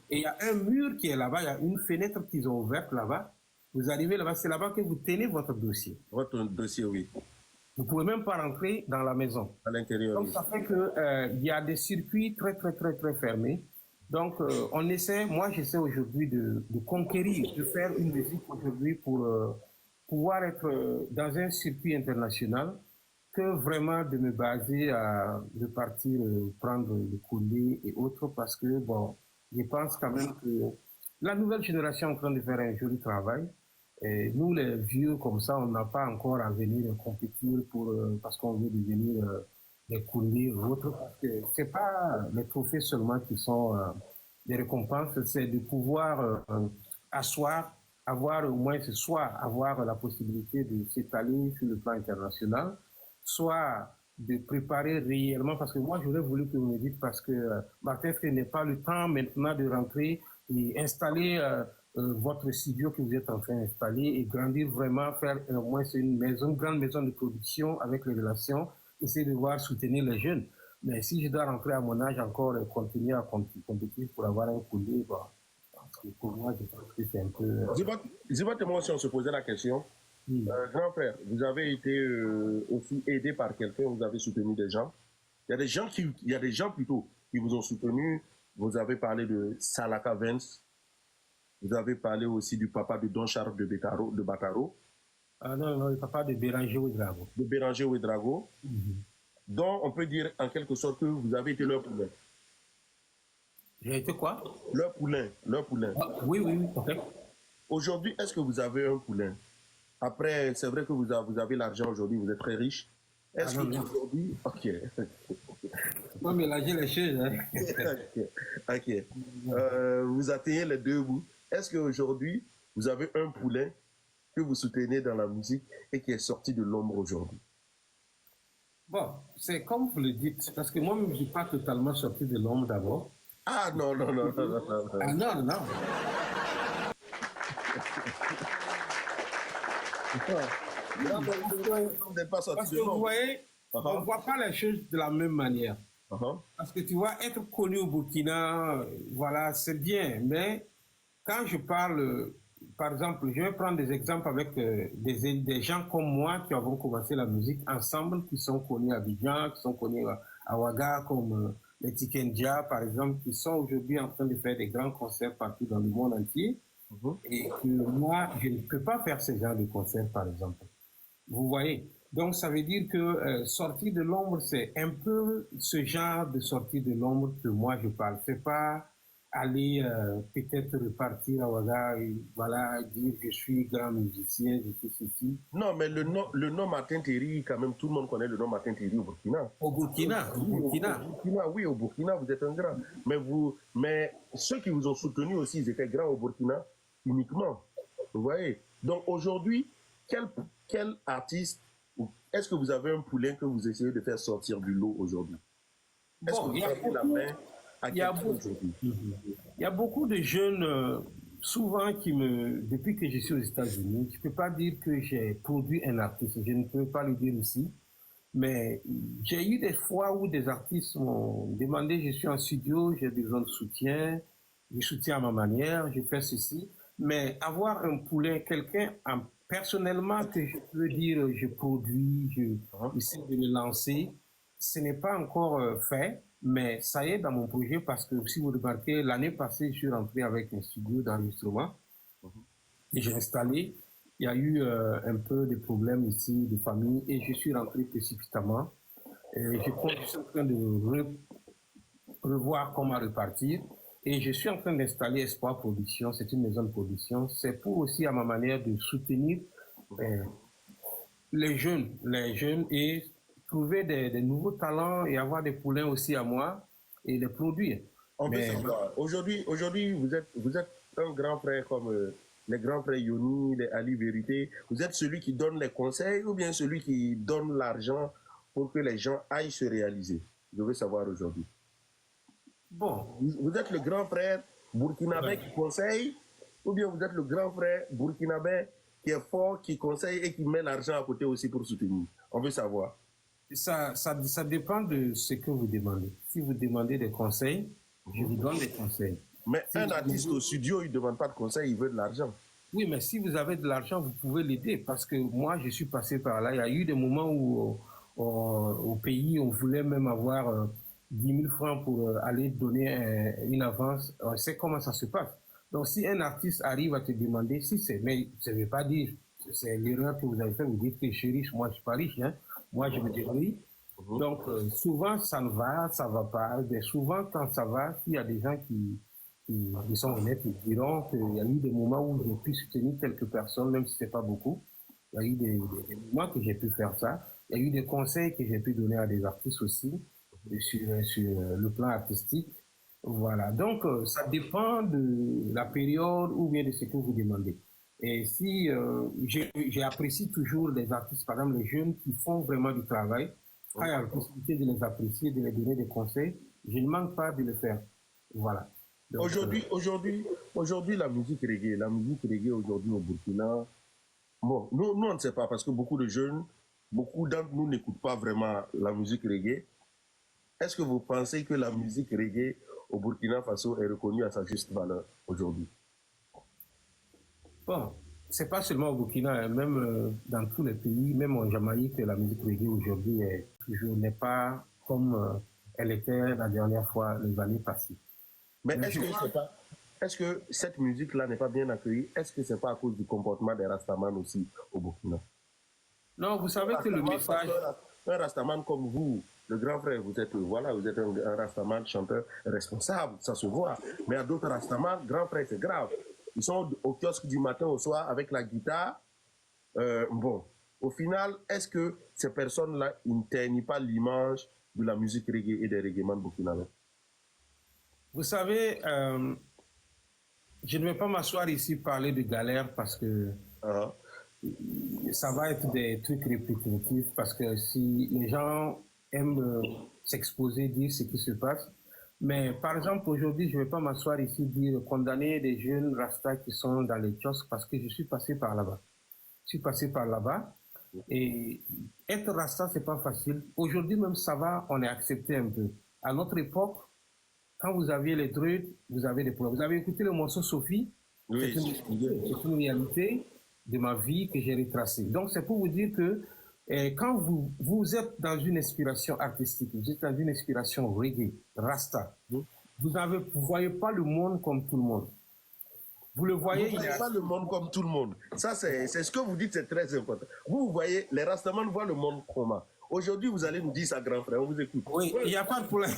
Et il y a un mur qui est là-bas, il y a une fenêtre qu'ils ont ouverte là-bas. Vous arrivez là-bas, c'est là-bas que vous tenez votre dossier. Votre dossier, oui. Vous ne pouvez même pas rentrer dans la maison. À l'intérieur, Donc, oui. ça fait qu'il y a des circuits très fermés. Donc, on essaie, moi, j'essaie aujourd'hui de conquérir, de faire une musique aujourd'hui pour pouvoir être dans un circuit international, que vraiment de me baser de partir prendre le coulé et autres, parce que, bon, je pense quand même que la nouvelle génération est en train de faire un joli travail. Et nous, les vieux, comme ça, on n'a pas encore à venir compétir parce qu'on veut devenir des coulées ou autres. Parce que ce n'est pas les trophées seulement qui sont des récompenses, c'est de pouvoir asseoir, avoir au moins soit avoir la possibilité de s'étaler sur le plan international, soit de préparer réellement, parce que moi, j'aurais voulu que vous me dites, parce que Martin, est-ce qu'il n'est pas le temps maintenant de rentrer et installer votre studio que vous êtes en train d'installer et grandir vraiment, faire au moins une grande maison de production avec les relations, essayer de voir soutenir les jeunes. Mais si je dois rentrer à mon âge encore et continuer à compétir pour avoir un coulé, bon, pour moi, je pense que c'est un peu... Dis-moi si on se posait la question. Grand frère, vous avez été aussi aidé par quelqu'un, vous avez soutenu des gens. Il y a des gens plutôt qui vous ont soutenu. Vous avez parlé de Salaka Vance. Vous avez parlé aussi du papa de Don Charles de Bataro. Ah non, le papa de Béranger Ouedraogo. De Béranger Ouedraogo. Donc, on peut dire en quelque sorte que vous avez été leur poulain. J'ai été quoi? Leur poulain. Ah, oui, ok. Aujourd'hui, est-ce que vous avez un poulain? Après, c'est vrai que vous avez l'argent aujourd'hui, vous êtes très riche. Est-ce que aujourd'hui... Ok. Pas mélanger les choses. Hein. Ok. Vous atteignez les deux bouts. Est-ce qu'aujourd'hui, vous avez un poulain que vous soutenez dans la musique et qui est sorti de l'ombre aujourd'hui? Bon, c'est comme vous le dites, parce que moi-même, je ne suis pas totalement sorti de l'ombre d'abord. Ah non. Ah non. Parce que vous voyez, on ne voit pas les choses de la même manière. Parce que tu vois, être connu au Burkina, voilà, c'est bien. Mais quand je parle, par exemple, je vais prendre des exemples avec des gens comme moi qui avons commencé la musique ensemble, qui sont connus à Abidjan, qui sont connus à Ouaga, comme les Tikendia, par exemple, qui sont aujourd'hui en train de faire des grands concerts partout dans le monde entier. Et que moi, je ne peux pas faire ce genre de concerts, par exemple. Vous voyez? Donc, ça veut dire que sortir de l'ombre, c'est un peu ce genre de sortie de l'ombre que moi, je parle. C'est pas aller peut-être repartir à Ouaga et voilà, dire que je suis grand musicien, je suis ceci. Non, mais le nom Martin Terry, quand même, tout le monde connaît le nom Martin Terry au Burkina. Au Burkina. Oui, au Burkina, vous êtes un grand. Mais ceux qui vous ont soutenu aussi, ils étaient grands au Burkina uniquement. Vous voyez? Donc aujourd'hui, quel artiste, est-ce que vous avez un poulain que vous essayez de faire sortir du lot aujourd'hui? Est-ce que vous avez la main à quelqu'un aujourd'hui? Il y a beaucoup de jeunes, souvent, depuis que je suis aux États-Unis, je ne peux pas dire que j'ai produit un artiste, je ne peux pas le dire ici, mais j'ai eu des fois où des artistes m'ont demandé, je suis en studio, j'ai besoin de soutien, je soutiens à ma manière, je fais ceci, mais avoir un poulain, quelqu'un personnellement que je peux dire je produis, j'essaie de le lancer, ce n'est pas encore fait, mais ça y est dans mon projet parce que si vous remarquez, l'année passée, je suis rentré avec un studio d'enregistrement et j'ai installé. Il y a eu un peu de problèmes ici de famille et je suis rentré précipitamment. Et je suis en train de revoir comment repartir. Et je suis en train d'installer Espoir Production, c'est une maison de production. C'est pour aussi, à ma manière, de soutenir les jeunes et trouver des nouveaux talents et avoir des poulains aussi à moi et les produire. On peut savoir. Aujourd'hui, vous êtes un grand frère comme les grands frères Yoni, les Ali Vérité. Vous êtes celui qui donne les conseils ou bien celui qui donne l'argent pour que les gens aillent se réaliser? Je veux savoir aujourd'hui. Bon. Vous êtes le grand frère burkinabé qui conseille ou bien vous êtes le grand frère burkinabé qui est fort, qui conseille et qui met l'argent à côté aussi pour soutenir? On veut savoir. Ça dépend de ce que vous demandez. Si vous demandez des conseils, je vous donne des conseils. Mais un artiste au studio, il ne demande pas de conseils, il veut de l'argent. Oui, mais si vous avez de l'argent, vous pouvez l'aider parce que moi, je suis passé par là. Il y a eu des moments où au pays, on voulait même avoir 10 000 francs pour aller donner une avance. On sait comment ça se passe. Donc, si un artiste arrive à te demander, si c'est, mais ça ne veut pas dire, c'est l'erreur que vous avez fait, vous dites que je suis riche, moi je ne suis pas riche, hein. Moi je me débrouille. Donc, souvent ça ne va, ça ne va pas. Mais souvent, quand ça va, s'il y a des gens qui sont honnêtes, ils diront qu'il y a eu des moments où j'ai pu soutenir quelques personnes, même si ce n'est pas beaucoup. Il y a eu des moments que j'ai pu faire ça. Il y a eu des conseils que j'ai pu donner à des artistes aussi, sur le plan artistique. Voilà. Donc, ça dépend de la période ou bien de ce que vous demandez. Et si j'apprécie toujours les artistes, par exemple les jeunes qui font vraiment du travail, quand il y a la possibilité de les apprécier, de les donner des conseils, je ne manque pas de le faire. Voilà. Aujourd'hui, la musique reggae aujourd'hui au Burkina, bon, nous, on ne sait pas parce que beaucoup d'entre nous n'écoutent pas vraiment la musique reggae. Est-ce que vous pensez que la musique reggae au Burkina Faso est reconnue à sa juste valeur aujourd'hui? Bon, c'est pas seulement au Burkina, hein, même dans tous les pays, même en Jamaïque, la musique reggae aujourd'hui n'est pas comme elle était la dernière fois, les années passées. Mais est-ce que cette musique-là n'est pas bien accueillie? Est-ce que c'est pas à cause du comportement des Rastaman aussi au Burkina? Non, vous savez que le message... Un Rastaman comme vous, le grand frère, vous êtes un Rastaman chanteur responsable, ça se voit. Mais à d'autres Rastaman, grand frère, c'est grave. Ils sont au kiosque du matin au soir avec la guitare. Bon, au final, est-ce que ces personnes-là n'internient pas l'image de la musique reggae et des reggaeman burkinabés? Vous savez, je ne vais pas m'asseoir ici parler de galère parce que ça va être des trucs répétitifs parce que si les gens aiment s'exposer, dire ce qui se passe. Mais par exemple, aujourd'hui, je ne vais pas m'asseoir ici dire condamner des jeunes rastas qui sont dans les kiosques parce que je suis passé par là-bas. Je suis passé par là-bas et être rasta, c'est pas facile. Aujourd'hui même, ça va, on est accepté un peu. À notre époque, quand vous aviez les druides, vous avez des problèmes. Vous avez écouté le morceau Sophie? Oui, c'est une réalité de ma vie que j'ai retracée. Donc, c'est pour vous dire que quand vous êtes dans une inspiration artistique, vous êtes dans une inspiration reggae, rasta, vous ne voyez pas le monde comme tout le monde. Vous le voyez, vous ne voyez pas le monde comme tout le monde. Ça, c'est ce que vous dites, c'est très important. Vous voyez, les Rastaman voient le monde comment? Aujourd'hui, vous allez nous dire ça, grand frère, on vous écoute. Oui, il n'y a pas de problème.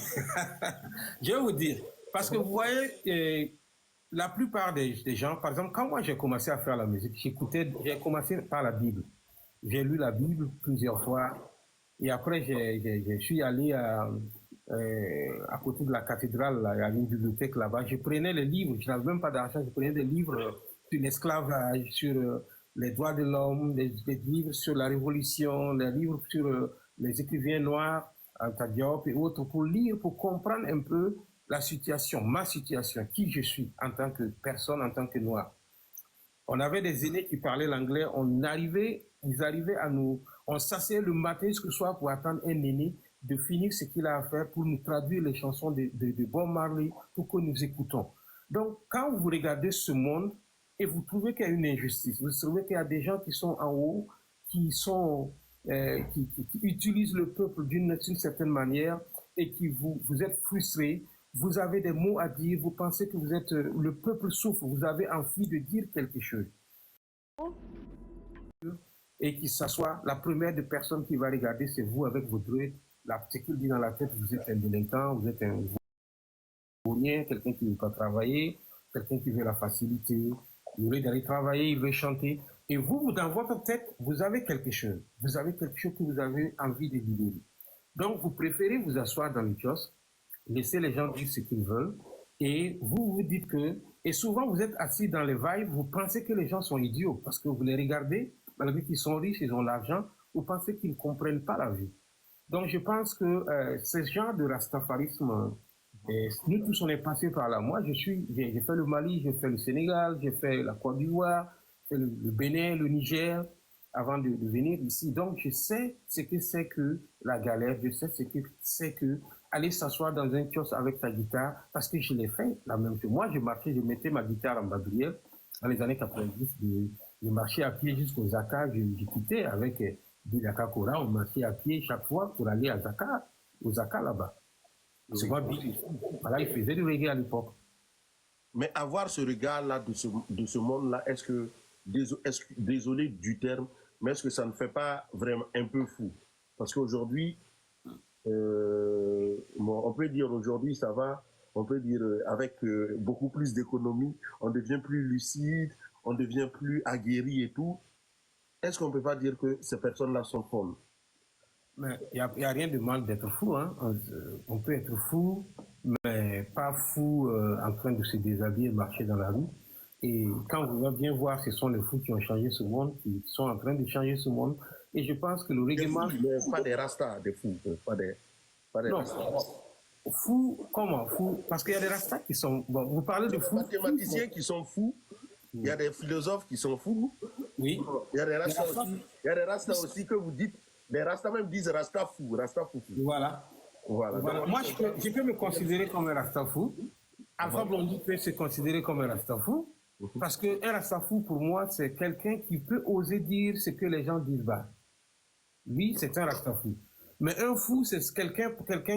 Je vais vous dire, parce que vous voyez, la plupart des gens, par exemple, quand moi j'ai commencé à faire la musique, j'ai commencé par la Bible. J'ai lu la Bible plusieurs fois, et après je suis allé à côté de la cathédrale, là, il y a une bibliothèque là-bas. Je prenais les livres, je n'avais même pas d'argent, je prenais des livres sur l'esclavage, sur les droits de l'homme, des livres sur la révolution, des livres sur les écrivains noirs, Anta Diop et autres, pour lire, pour comprendre un peu la situation, ma situation, qui je suis en tant que personne, en tant que noir. On avait des aînés qui parlaient l'anglais, ils arrivaient à nous, on s'asseyait le matin jusqu'au soir pour attendre un aîné de finir ce qu'il a à faire pour nous traduire les chansons de Bob Marley pour que nous écoutons. Donc, quand vous regardez ce monde et vous trouvez qu'il y a une injustice, vous trouvez qu'il y a des gens qui sont en haut, qui utilisent le peuple d'une certaine manière et qui vous êtes frustrés, vous avez des mots à dire, vous pensez que vous êtes, le peuple souffre, vous avez envie de dire quelque chose. Et qui s'assoit, la première des personnes qui va regarder, c'est vous avec vos druides. Ce qu'il dit dans la tête, vous êtes un délinquant, vous êtes un vaurien, quelqu'un qui ne veut pas travailler, quelqu'un qui veut la facilité, il veut d'aller travailler, il veut chanter. Et vous, dans votre tête, vous avez quelque chose. Vous avez quelque chose que vous avez envie de libérer. Donc, vous préférez vous asseoir dans le kiosque, laisser les gens dire ce qu'ils veulent, et vous vous dites que, et souvent vous êtes assis dans les vibes, vous pensez que les gens sont idiots, parce que vous les regardez, malgré qu'ils sont riches, ils ont l'argent, vous pensez qu'ils ne comprennent pas la vie. Donc je pense que ce genre de rastafarisme, nous tous on est passés par là. Moi j'ai fait le Mali, j'ai fait le Sénégal, j'ai fait la Côte d'Ivoire, j'ai fait le Bénin, le Niger, avant de venir ici. Donc je sais ce que c'est que la galère, je sais ce que c'est que aller s'asseoir dans un kiosque avec sa guitare, parce que je l'ai fait la même chose. Moi je marchais, je mettais ma guitare en bandoulière, dans les années 90, je marchais à pied jusqu'au Zaka. Je quittais avec des Dakakora, on marchait à pied chaque fois pour aller à Zaka, au Zaka là-bas. C'est moi, voilà, il faisait du reggae à l'époque. Mais avoir ce regard-là de ce monde-là, désolé du terme, mais est-ce que ça ne fait pas vraiment un peu fou? Parce qu'aujourd'hui, on peut dire aujourd'hui ça va, on peut dire avec beaucoup plus d'économie, on devient plus lucide, on devient plus aguerri et tout. Est-ce qu'on ne peut pas dire que ces personnes-là sont folles? Mais il n'y a rien de mal d'être fou. Hein. On peut être fou, mais pas fou en train de se déshabiller, marcher dans la rue. Et quand vous allez bien voir, ce sont les fous qui ont changé ce monde, qui sont en train de changer ce monde. Et je pense que le règlement... Pas des rastas, des fous, pas des non, rastas. Fous, comment fous? Parce qu'il y a des rastas qui sont... Bon, vous parlez de fous. Il y a des mathématiciens qui sont fous, il y a des philosophes qui sont fous. Oui. Il y a des rastas aussi. Il y a des rastas aussi que vous dites, les rastas même disent rasta fou, rasta fou. Voilà. Voilà. Moi, je peux me considérer comme un rasta fou. Alpha Blondy peut se considérer comme un rasta fou. Parce qu'un rasta fou, pour moi, c'est quelqu'un qui peut oser dire ce que les gens disent bas. Lui, c'est un rasta fou. Mais un fou, c'est quelqu'un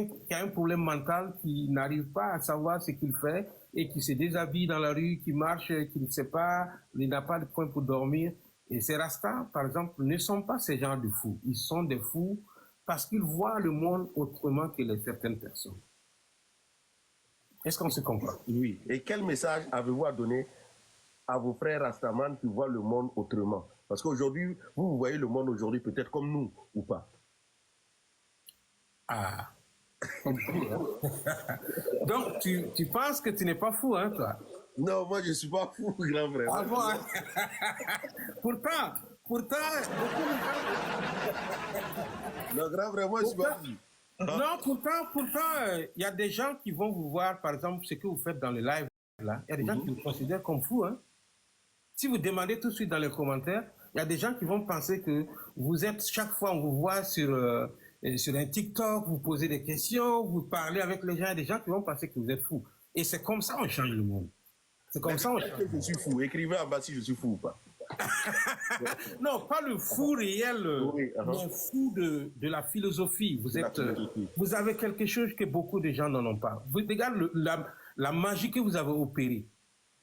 qui a un problème mental, qui n'arrive pas à savoir ce qu'il fait et qui se déshabille dans la rue, qui marche, qui ne sait pas, il n'a pas de point pour dormir. Et ces rastas, par exemple, ne sont pas ces genres de fous. Ils sont des fous parce qu'ils voient le monde autrement que certaines personnes. Est-ce qu'on se comprend? Oui. Et quel message avez-vous à donner à vos frères rastaman qui voient le monde autrement? Parce qu'aujourd'hui, vous voyez le monde aujourd'hui peut-être comme nous ou pas? Ah. Donc, tu penses que tu n'es pas fou, hein, toi? Non, moi, je ne suis pas fou, grand frère. Ah bon, hein? Pourtant, beaucoup de gens... Non, grand frère, moi, je ne suis pas fou. Non, pourtant, il y a des gens qui vont vous voir, par exemple, ce que vous faites dans le live, là. Il y a des gens qui vous considèrent comme fou, hein? Si vous demandez tout de suite dans les commentaires, il y a des gens qui vont penser que vous êtes, chaque fois on vous voit sur un TikTok, vous posez des questions, vous parlez avec les gens, il y a des gens qui vont penser que vous êtes fou. Et c'est comme ça qu'on change le monde. C'est comme ça qu'on change. Je suis fou. Écrivez en bas si je suis fou ou pas. Non, pas le fou réel, mais fou de la philosophie. Vous avez quelque chose que beaucoup de gens n'en ont pas. Vous regardez la magie que vous avez opérée.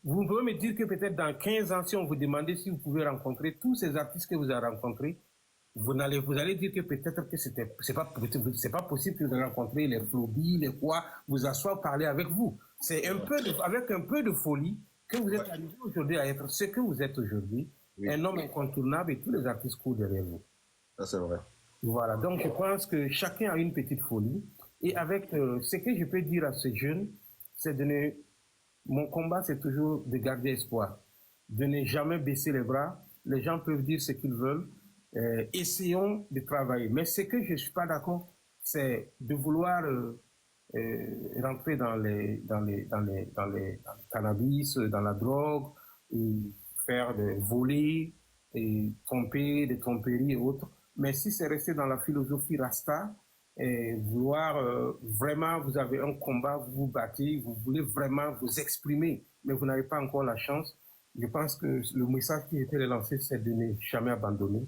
Vous pouvez me dire que peut-être dans 15 ans, si on vous demandait si vous pouvez rencontrer tous ces artistes que vous avez rencontrés, vous allez dire que peut-être que c'est pas possible que vous allez rencontrer les Floby, les quoi, vous asseoir, parler avec vous. C'est avec un peu de folie que vous êtes arrivé aujourd'hui à être ce que vous êtes aujourd'hui, un homme incontournable et tous les artistes courent derrière vous. Ça, c'est vrai. Voilà, donc je pense que chacun a une petite folie. Et avec ce que je peux dire à ces jeunes, c'est mon combat, c'est toujours de garder espoir, de ne jamais baisser les bras. Les gens peuvent dire ce qu'ils veulent. Essayons de travailler. Mais ce que je ne suis pas d'accord, c'est de vouloir rentrer dans les cannabis, dans la drogue, et faire des volets, et tromper, des tromperies et autres. Mais si c'est resté dans la philosophie Rasta, et vouloir vraiment, vous avez un combat, vous vous battez, vous voulez vraiment vous exprimer, mais vous n'avez pas encore la chance. Je pense que le message qui était lancé, c'est de ne jamais abandonner,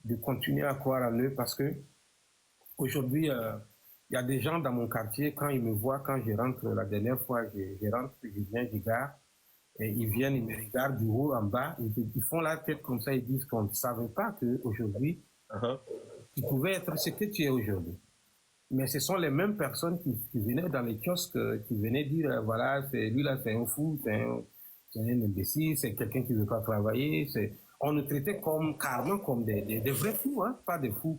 de continuer à croire en eux, parce que aujourd'hui, il y a des gens dans mon quartier, quand ils me voient, quand je rentre, la dernière fois, je rentre, je viens, je gare, et ils viennent, ils me regardent du haut en bas, ils font la tête comme ça, ils disent qu'on ne savait pas qu'aujourd'hui, tu pouvais être ce que tu es aujourd'hui. Mais ce sont les mêmes personnes qui venaient dans les kiosques, qui venaient dire, voilà, lui là, c'est un fou, c'est un imbécile, c'est quelqu'un qui ne veut pas travailler. On nous traitait carrément comme des vrais fous, hein? Pas des fous,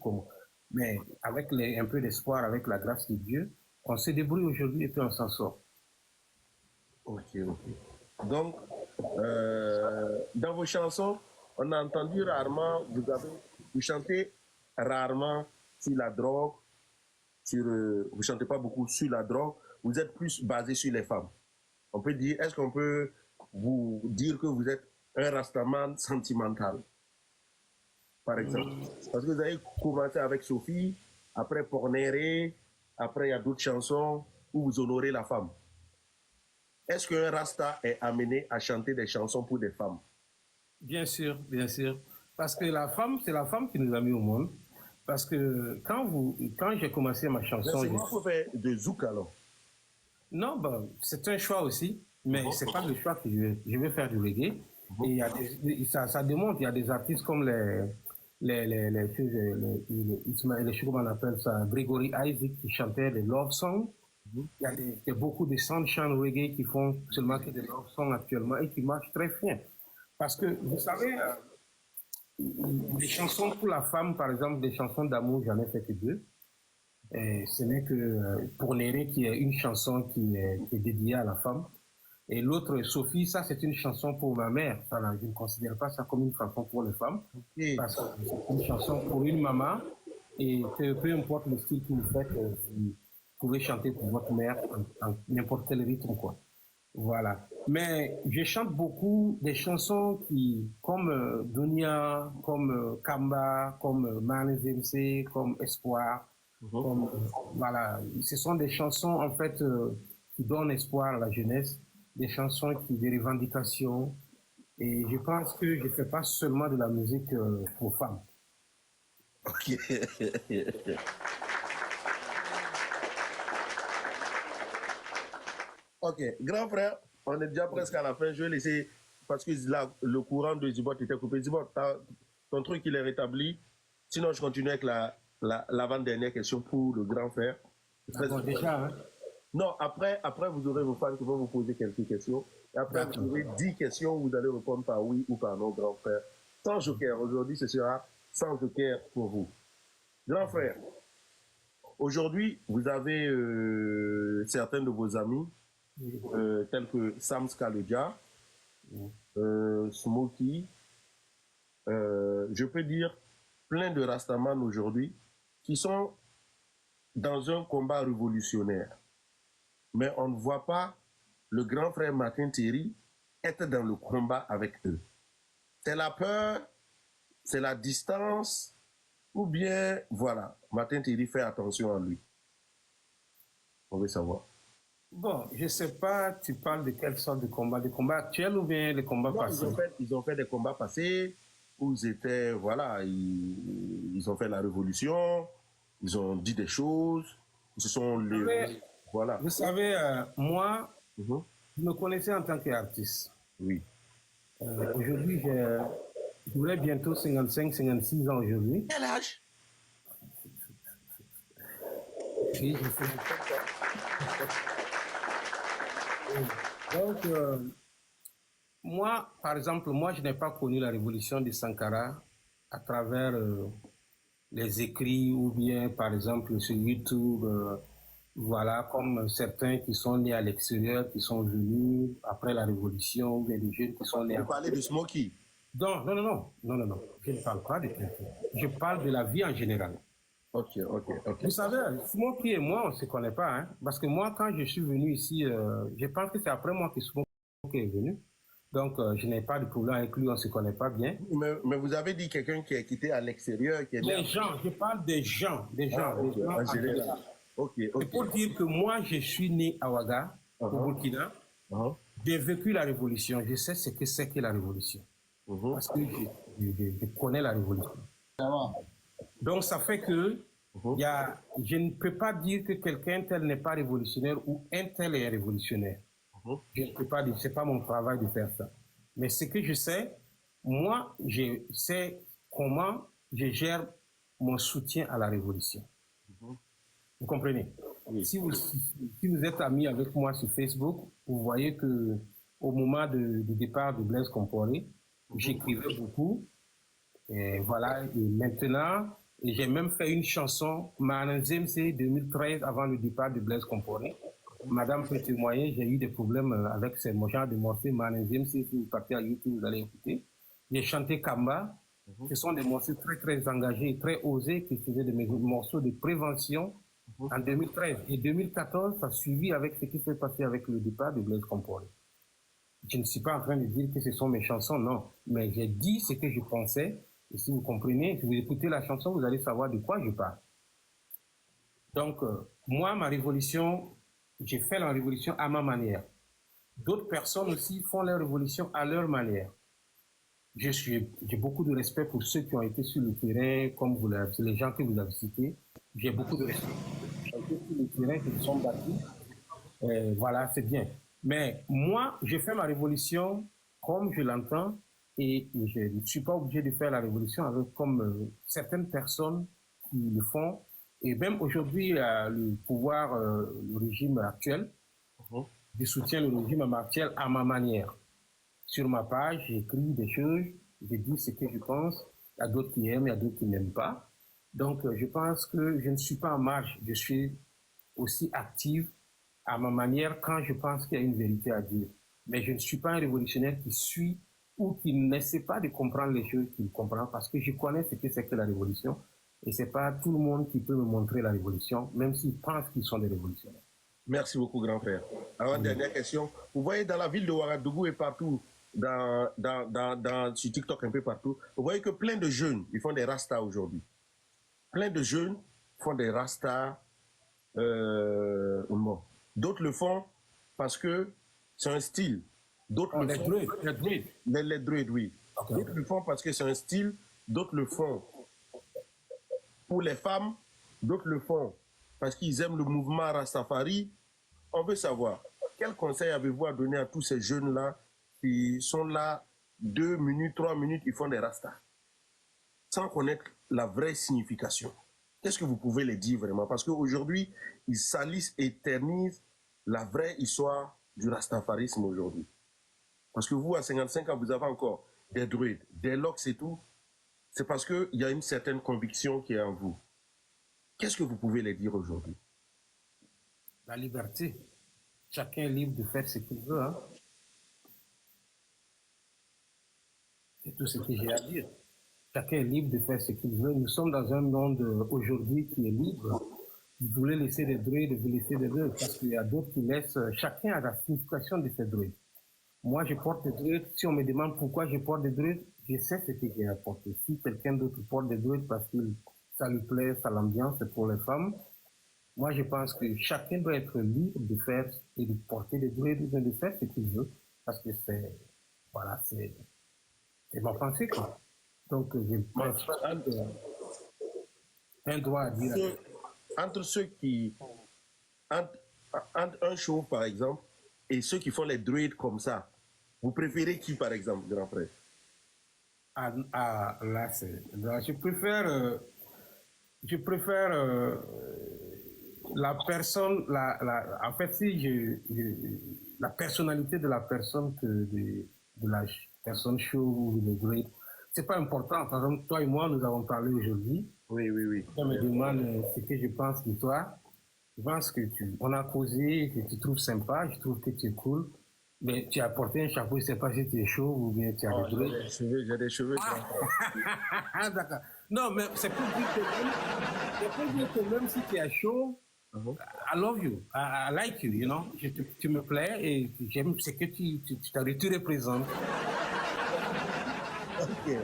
mais avec un peu d'espoir, avec la grâce de Dieu, on se débrouille aujourd'hui et puis on s'en sort. Ok. Donc, dans vos chansons, on a entendu rarement, vous chantez rarement sur la drogue, vous ne chantez pas beaucoup sur la drogue, vous êtes plus basé sur les femmes. On peut dire, est-ce qu'on peut vous dire que vous êtes un rastaman sentimental, par exemple? Parce que vous avez commencé avec Sophie, après Pornéré, après il y a d'autres chansons où vous honorez la femme. Est-ce qu'un rasta est amené à chanter des chansons pour des femmes? Bien sûr, bien sûr. Parce que la femme, c'est la femme qui nous a mis au monde. Parce que quand j'ai commencé ma chanson, C'est moi qui fais de zouk alors. non, ben, c'est un choix aussi, mais c'est pas le choix que je vais faire du reggae. Et il y a ça démontre, il y a des artistes comme comment on appelle ça, Gregory Isaac qui chantait des love songs. Il y a beaucoup de soundchant reggae qui font seulement que des love songs actuellement et qui marchent très bien. Parce que, vous savez, des chansons pour la femme, par exemple, des chansons d'amour, j'en ai fait que deux. Et ce n'est que pour Néré qui est une chanson qui est dédiée à la femme. Et l'autre, Sophie, ça c'est une chanson pour ma mère. Voilà, je ne considère pas ça comme une chanson pour les femmes. Parce que c'est une chanson pour une maman. Et peu importe le style que vous faites, vous pouvez chanter pour votre mère en n'importe quel rythme, quoi. Voilà. Mais je chante beaucoup des chansons comme Dunia, comme Kamba, comme Mane MC, comme Espoir. Voilà. Ce sont des chansons, en fait, qui donnent espoir à la jeunesse, des chansons des revendications. Et je pense que je ne fais pas seulement de la musique pour femmes. Ok. Ok, grand frère, on est déjà presque à la fin. Je vais laisser, parce que là, le courant de Zibot était coupé. Zibot, ton truc, il est rétabli. Sinon, je continue avec l'avant-dernière question pour le grand frère. Bon, déjà, hein? Non, après, vous aurez vos fans qui vont vous poser quelques questions. Et après, vous aurez 10 questions où vous allez répondre par oui ou par non, grand frère. Sans joker. Aujourd'hui, ce sera sans joker pour vous. Grand frère, aujourd'hui, vous avez certains de vos amis, tels que Sam Scalodja, Smokey, je peux dire plein de Rastaman aujourd'hui, qui sont dans un combat révolutionnaire. Mais on ne voit pas le grand frère Martin Thierry être dans le combat avec eux. C'est la peur, c'est la distance, ou bien, voilà, Martin Thierry fait attention à lui. On veut savoir. Bon, je ne sais pas, tu parles de quelle sorte de combat? Des combats actuels ou bien des combats passés? Ils ont fait des combats passés où ils étaient, voilà, ils ont fait la révolution, ils ont dit des choses, ils se sont levés, voilà. Vous savez, moi, je me connaissais en tant qu'artiste. Oui. Aujourd'hui, j'aurai bientôt 55, 56 ans aujourd'hui. Quel âge? Oui, je sais. Donc, moi, par exemple, je n'ai pas connu la révolution de Sankara à travers les écrits ou bien, par exemple, sur YouTube, voilà, comme certains qui sont nés à l'extérieur, qui sont venus après la révolution, ou bien des jeunes qui sont nés... Vous parlez de Smokey? Non, je ne parle pas de quelqu'un. Je parle de la vie en général. Ok. Vous savez, Smokey et moi, on ne se connaît pas, hein, parce que moi, quand je suis venu ici, je pense que c'est après moi que Smokey est venu. Donc, je n'ai pas de problème avec lui, on ne se connaît pas bien. Mais vous avez dit quelqu'un qui est quitté à l'extérieur, qui est... Les gens, je parle des gens. Ok. C'est pour dire que moi, je suis né à Ouaga, au Burkina. J'ai vécu la révolution, je sais ce que c'est que la révolution. Parce que je connais la révolution. Donc, ça fait que je ne peux pas dire que quelqu'un tel n'est pas révolutionnaire ou un tel est révolutionnaire. Je ne peux pas dire, ce n'est pas mon travail de faire ça. Mais ce que je sais, moi, je sais comment je gère mon soutien à la révolution. Vous comprenez? Oui. Si vous êtes amis avec moi sur Facebook, vous voyez que au moment du départ de Blaise Compaoré, j'écrivais beaucoup. Et voilà, et maintenant, j'ai même fait une chanson, Manenzemse 2013, avant le départ de Blaise Compaoré. Madame peut témoigner, j'ai eu des problèmes avec ce genre de morceaux. Manenzemse, si vous partez à YouTube, vous allez écouter. J'ai chanté Kamba. Ce sont des morceaux très, très engagés, très osés, qui faisaient des morceaux de prévention en 2013. Et 2014, ça a suivi avec ce qui s'est passé avec le départ de Blaise Compaoré. Je ne suis pas en train de dire que ce sont mes chansons, non. Mais j'ai dit ce que je pensais. Et si vous comprenez, si vous écoutez la chanson, vous allez savoir de quoi je parle. Donc, moi, ma révolution, j'ai fait la révolution à ma manière. D'autres personnes aussi font leur révolution à leur manière. j'ai beaucoup de respect pour ceux qui ont été sur le terrain, comme les gens que vous avez cités. J'ai beaucoup de respect pour ceux qui ont été sur le terrain, qui se sont battus. Voilà, c'est bien. Mais moi, je fais ma révolution comme je l'entends et je ne suis pas obligé de faire la révolution avec comme certaines personnes qui le font. Et même aujourd'hui, le pouvoir, le régime actuel, je soutiens le régime actuel à ma manière. Sur ma page, j'écris des choses, je dis ce que je pense. Il y a d'autres qui aiment, il y a d'autres qui n'aiment pas. Donc, je pense que je ne suis pas en marge. Je suis aussi active à ma manière quand je pense qu'il y a une vérité à dire. Mais je ne suis pas un révolutionnaire qui suit ou qui n'essaie pas de comprendre les choses qu'il comprend parce que je connais ce que c'est que la révolution et c'est pas tout le monde qui peut me montrer la révolution, même s'ils pensent qu'ils sont des révolutionnaires. Merci beaucoup, grand frère. Alors, dernière question. Vous voyez dans la ville de Ouagadougou et partout, sur TikTok un peu partout, vous voyez que plein de jeunes, ils font des rastas aujourd'hui. Plein de jeunes font des rastas. D'autres le font parce que c'est un style. D'autres le font. Les druides, oui. Okay. D'autres le font parce que c'est un style. D'autres le font pour les femmes. D'autres le font parce qu'ils aiment le mouvement Rastafari. On veut savoir, quel conseil avez-vous à donner à tous ces jeunes-là qui sont là 2 minutes, 3 minutes, ils font des rastas sans connaître la vraie signification? Qu'est-ce que vous pouvez les dire vraiment? Parce qu'aujourd'hui, ils salissent et éternisent la vraie histoire du rastafarisme aujourd'hui. Parce que vous, à 55 ans, vous avez encore des druides, des locks et tout. C'est parce qu'il y a une certaine conviction qui est en vous. Qu'est-ce que vous pouvez les dire aujourd'hui? La liberté. Chacun est libre de faire ce qu'il veut. Hein. C'est tout ce que j'ai à dire. Chacun est libre de faire ce qu'il veut. Nous sommes dans un monde aujourd'hui qui est libre. Vous voulez laisser des druides, vous laissez des druides, parce qu'il y a d'autres qui laissent. Chacun a la signification de ces druides. Moi, je porte des druides. Si on me demande pourquoi je porte des druides, je sais ce que j'ai apporté. Si quelqu'un d'autre porte des druides parce que ça lui plaît, ça l'ambiance, c'est pour les femmes. Moi, je pense que chacun doit être libre de faire et de porter des druides, de faire ce qu'il veut, parce que c'est, voilà, c'est ma pensée, quoi. Donc, je pense pas un droit à dire. Entre ceux qui, entre un show, par exemple, et ceux qui font les druides comme ça, vous préférez qui, par exemple, grand frère? Là, je préfère la personne, en fait, si la personnalité de la personne que de la personne show ou de druide, c'est pas important. Par exemple, toi et moi, nous avons parlé aujourd'hui. Oui, oui, oui. On me demande ce que je pense de toi. Je pense que on a causé, que tu trouves sympa, je trouve que tu es cool. Mais tu as porté un chapeau, je ne sais pas si tu es chaud ou bien tu as des druides. J'ai des cheveux. D'accord. Non, mais c'est pour dire que même si tu es chaud, I love you, I like you, you know. Tu me plais et j'aime ce que tu représentes. Ok.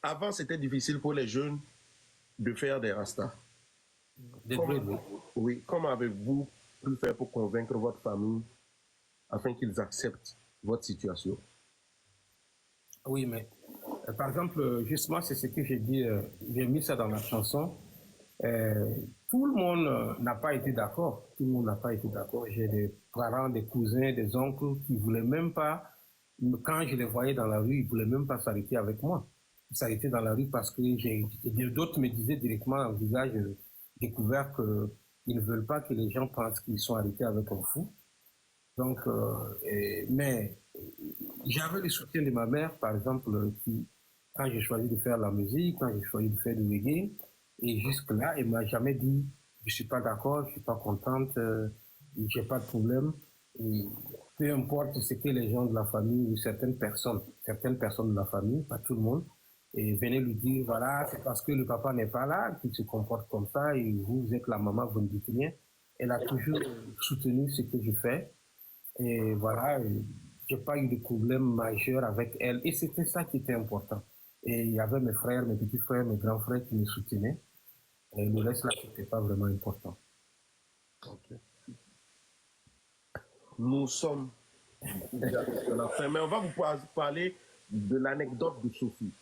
Avant, c'était difficile pour les jeunes de faire des rastas. Oui. Comment avez-vous pu faire pour convaincre votre famille afin qu'ils acceptent votre situation? Oui, mais par exemple, justement, c'est ce que j'ai dit, j'ai mis ça dans la chanson. Tout le monde n'a pas été d'accord. Tout le monde n'a pas été d'accord. J'ai des parents, des cousins, des oncles qui ne voulaient même pas, quand je les voyais dans la rue, ils ne voulaient même pas s'arrêter avec moi. Ils s'arrêtaient dans la rue parce que d'autres me disaient directement au visage découvert qu'ils ne veulent pas que les gens pensent qu'ils sont arrêtés avec un fou. Donc, mais j'avais le soutien de ma mère, par exemple, qui, quand j'ai choisi de faire la musique, quand j'ai choisi de faire du reggae, et jusque-là, elle m'a jamais dit, je suis pas d'accord, je suis pas contente, j'ai pas de problème. Et peu importe ce que les gens de la famille ou certaines personnes de la famille, pas tout le monde, et venaient lui dire, voilà, c'est parce que le papa n'est pas là qu'il se comporte comme ça, et vous êtes la maman, vous ne dites rien. Elle a toujours soutenu ce que je fais. Et voilà, j'ai pas eu de problème majeur avec elle. Et c'était ça qui était important. Et il y avait mes frères, mes petits frères, mes grands frères qui me soutenaient. Et le reste là, c'était pas vraiment important. Okay. Nous sommes Mais on va vous parler de l'anecdote de Sophie.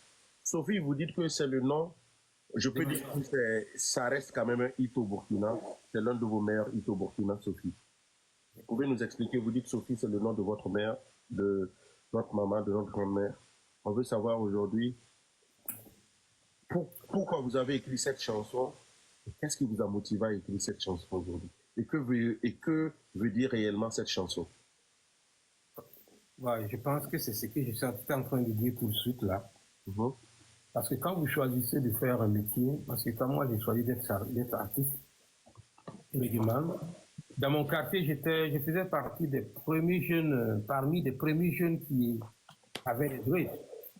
Sophie, vous dites que c'est le nom, je peux dire que ça reste quand même un hit au Burkina. C'est l'un de vos meilleurs hits au Burkina, Sophie. Vous pouvez nous expliquer, vous dites Sophie, c'est le nom de votre mère, de notre maman, de notre grand-mère. On veut savoir aujourd'hui pourquoi vous avez écrit cette chanson. Qu'est-ce qui vous a motivé à écrire cette chanson aujourd'hui? Et que veut dire réellement cette chanson? Ouais, je pense que c'est ce que je suis en train de dire tout de suite là. Parce que quand vous choisissez de faire un métier, parce que quand moi j'ai choisi d'être artiste, régional, dans mon quartier, je faisais partie des premiers jeunes, parmi des premiers jeunes qui avaient des dreads.